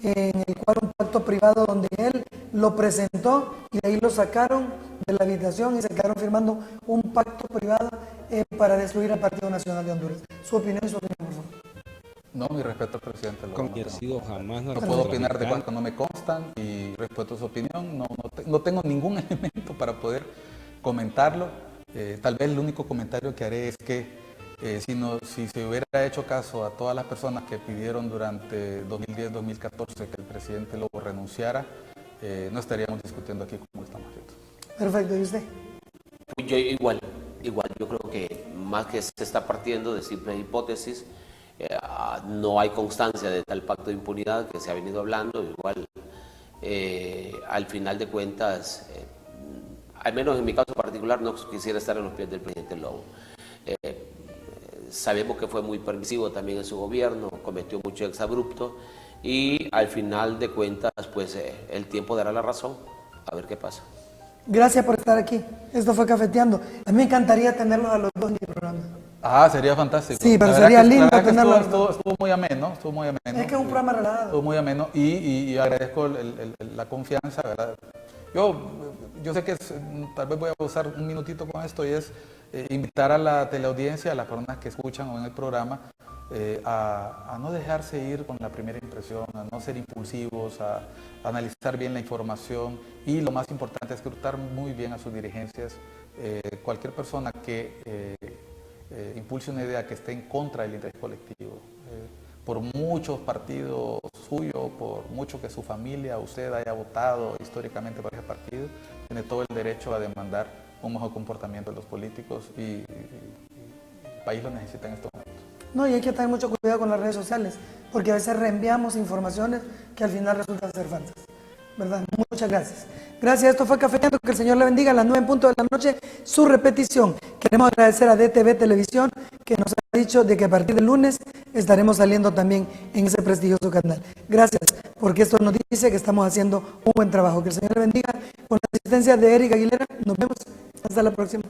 en el cual un pacto privado donde él lo presentó y de ahí lo sacaron de la habitación y se quedaron firmando un pacto privado para destruir al Partido Nacional de Honduras. Su opinión, por favor. No, mi respeto al presidente. No puedo opinar de cosas que no me constan y respeto su opinión. No tengo ningún elemento para poder comentarlo. Tal vez el único comentario que haré es que si se hubiera hecho caso a todas las personas que pidieron durante 2010-2014 que el presidente Lobo renunciara, no estaríamos discutiendo aquí como estamos haciendo. Perfecto, ¿y usted? Yo igual. igual yo creo que más que se está partiendo de simples hipótesis, no hay constancia de tal pacto de impunidad que se ha venido hablando. Igual, al final de cuentas, al menos en mi caso particular, no quisiera estar en los pies del presidente Lobo. Sabemos que fue muy permisivo también en su gobierno, cometió muchos exabruptos y al final de cuentas, pues el tiempo dará la razón. A ver qué pasa. Gracias por estar aquí. Esto fue Cafeteando. A mí me encantaría tenerlos a los dos en mi programa. Ah, sería fantástico. Sí, pero La sería verdad que- lindo la verdad que tenerlo. estuvo muy ameno, estuvo muy ameno. Es que es un programa relajado. Estuvo muy ameno y agradezco la confianza, ¿verdad? Yo sé que tal vez voy a usar un minutito con esto y es invitar a la teleaudiencia, a las personas que escuchan o en el programa, a no dejarse ir con la primera impresión, a no ser impulsivos, a analizar bien la información y lo más importante es escuchar muy bien a sus dirigencias. Cualquier persona que impulse una idea que esté en contra del interés colectivo, por muchos partidos suyos, por mucho que su familia, usted haya votado históricamente por ese partido, tiene todo el derecho a demandar un mejor comportamiento de los políticos y el país lo necesita en estos momentos. No, y hay que tener mucho cuidado con las redes sociales, porque a veces reenviamos informaciones que al final resultan ser falsas. ¿Verdad? Muchas gracias. Gracias, esto fue Cafeteando, que el Señor le bendiga a las 9 en punto de la noche, su repetición. Queremos agradecer a DTV Televisión, que nos ha dicho de que a partir del lunes estaremos saliendo también en ese prestigioso canal. Gracias, porque esto nos dice que estamos haciendo un buen trabajo. Que el Señor le bendiga. Con la asistencia de Erika Aguilera, nos vemos. Hasta la próxima.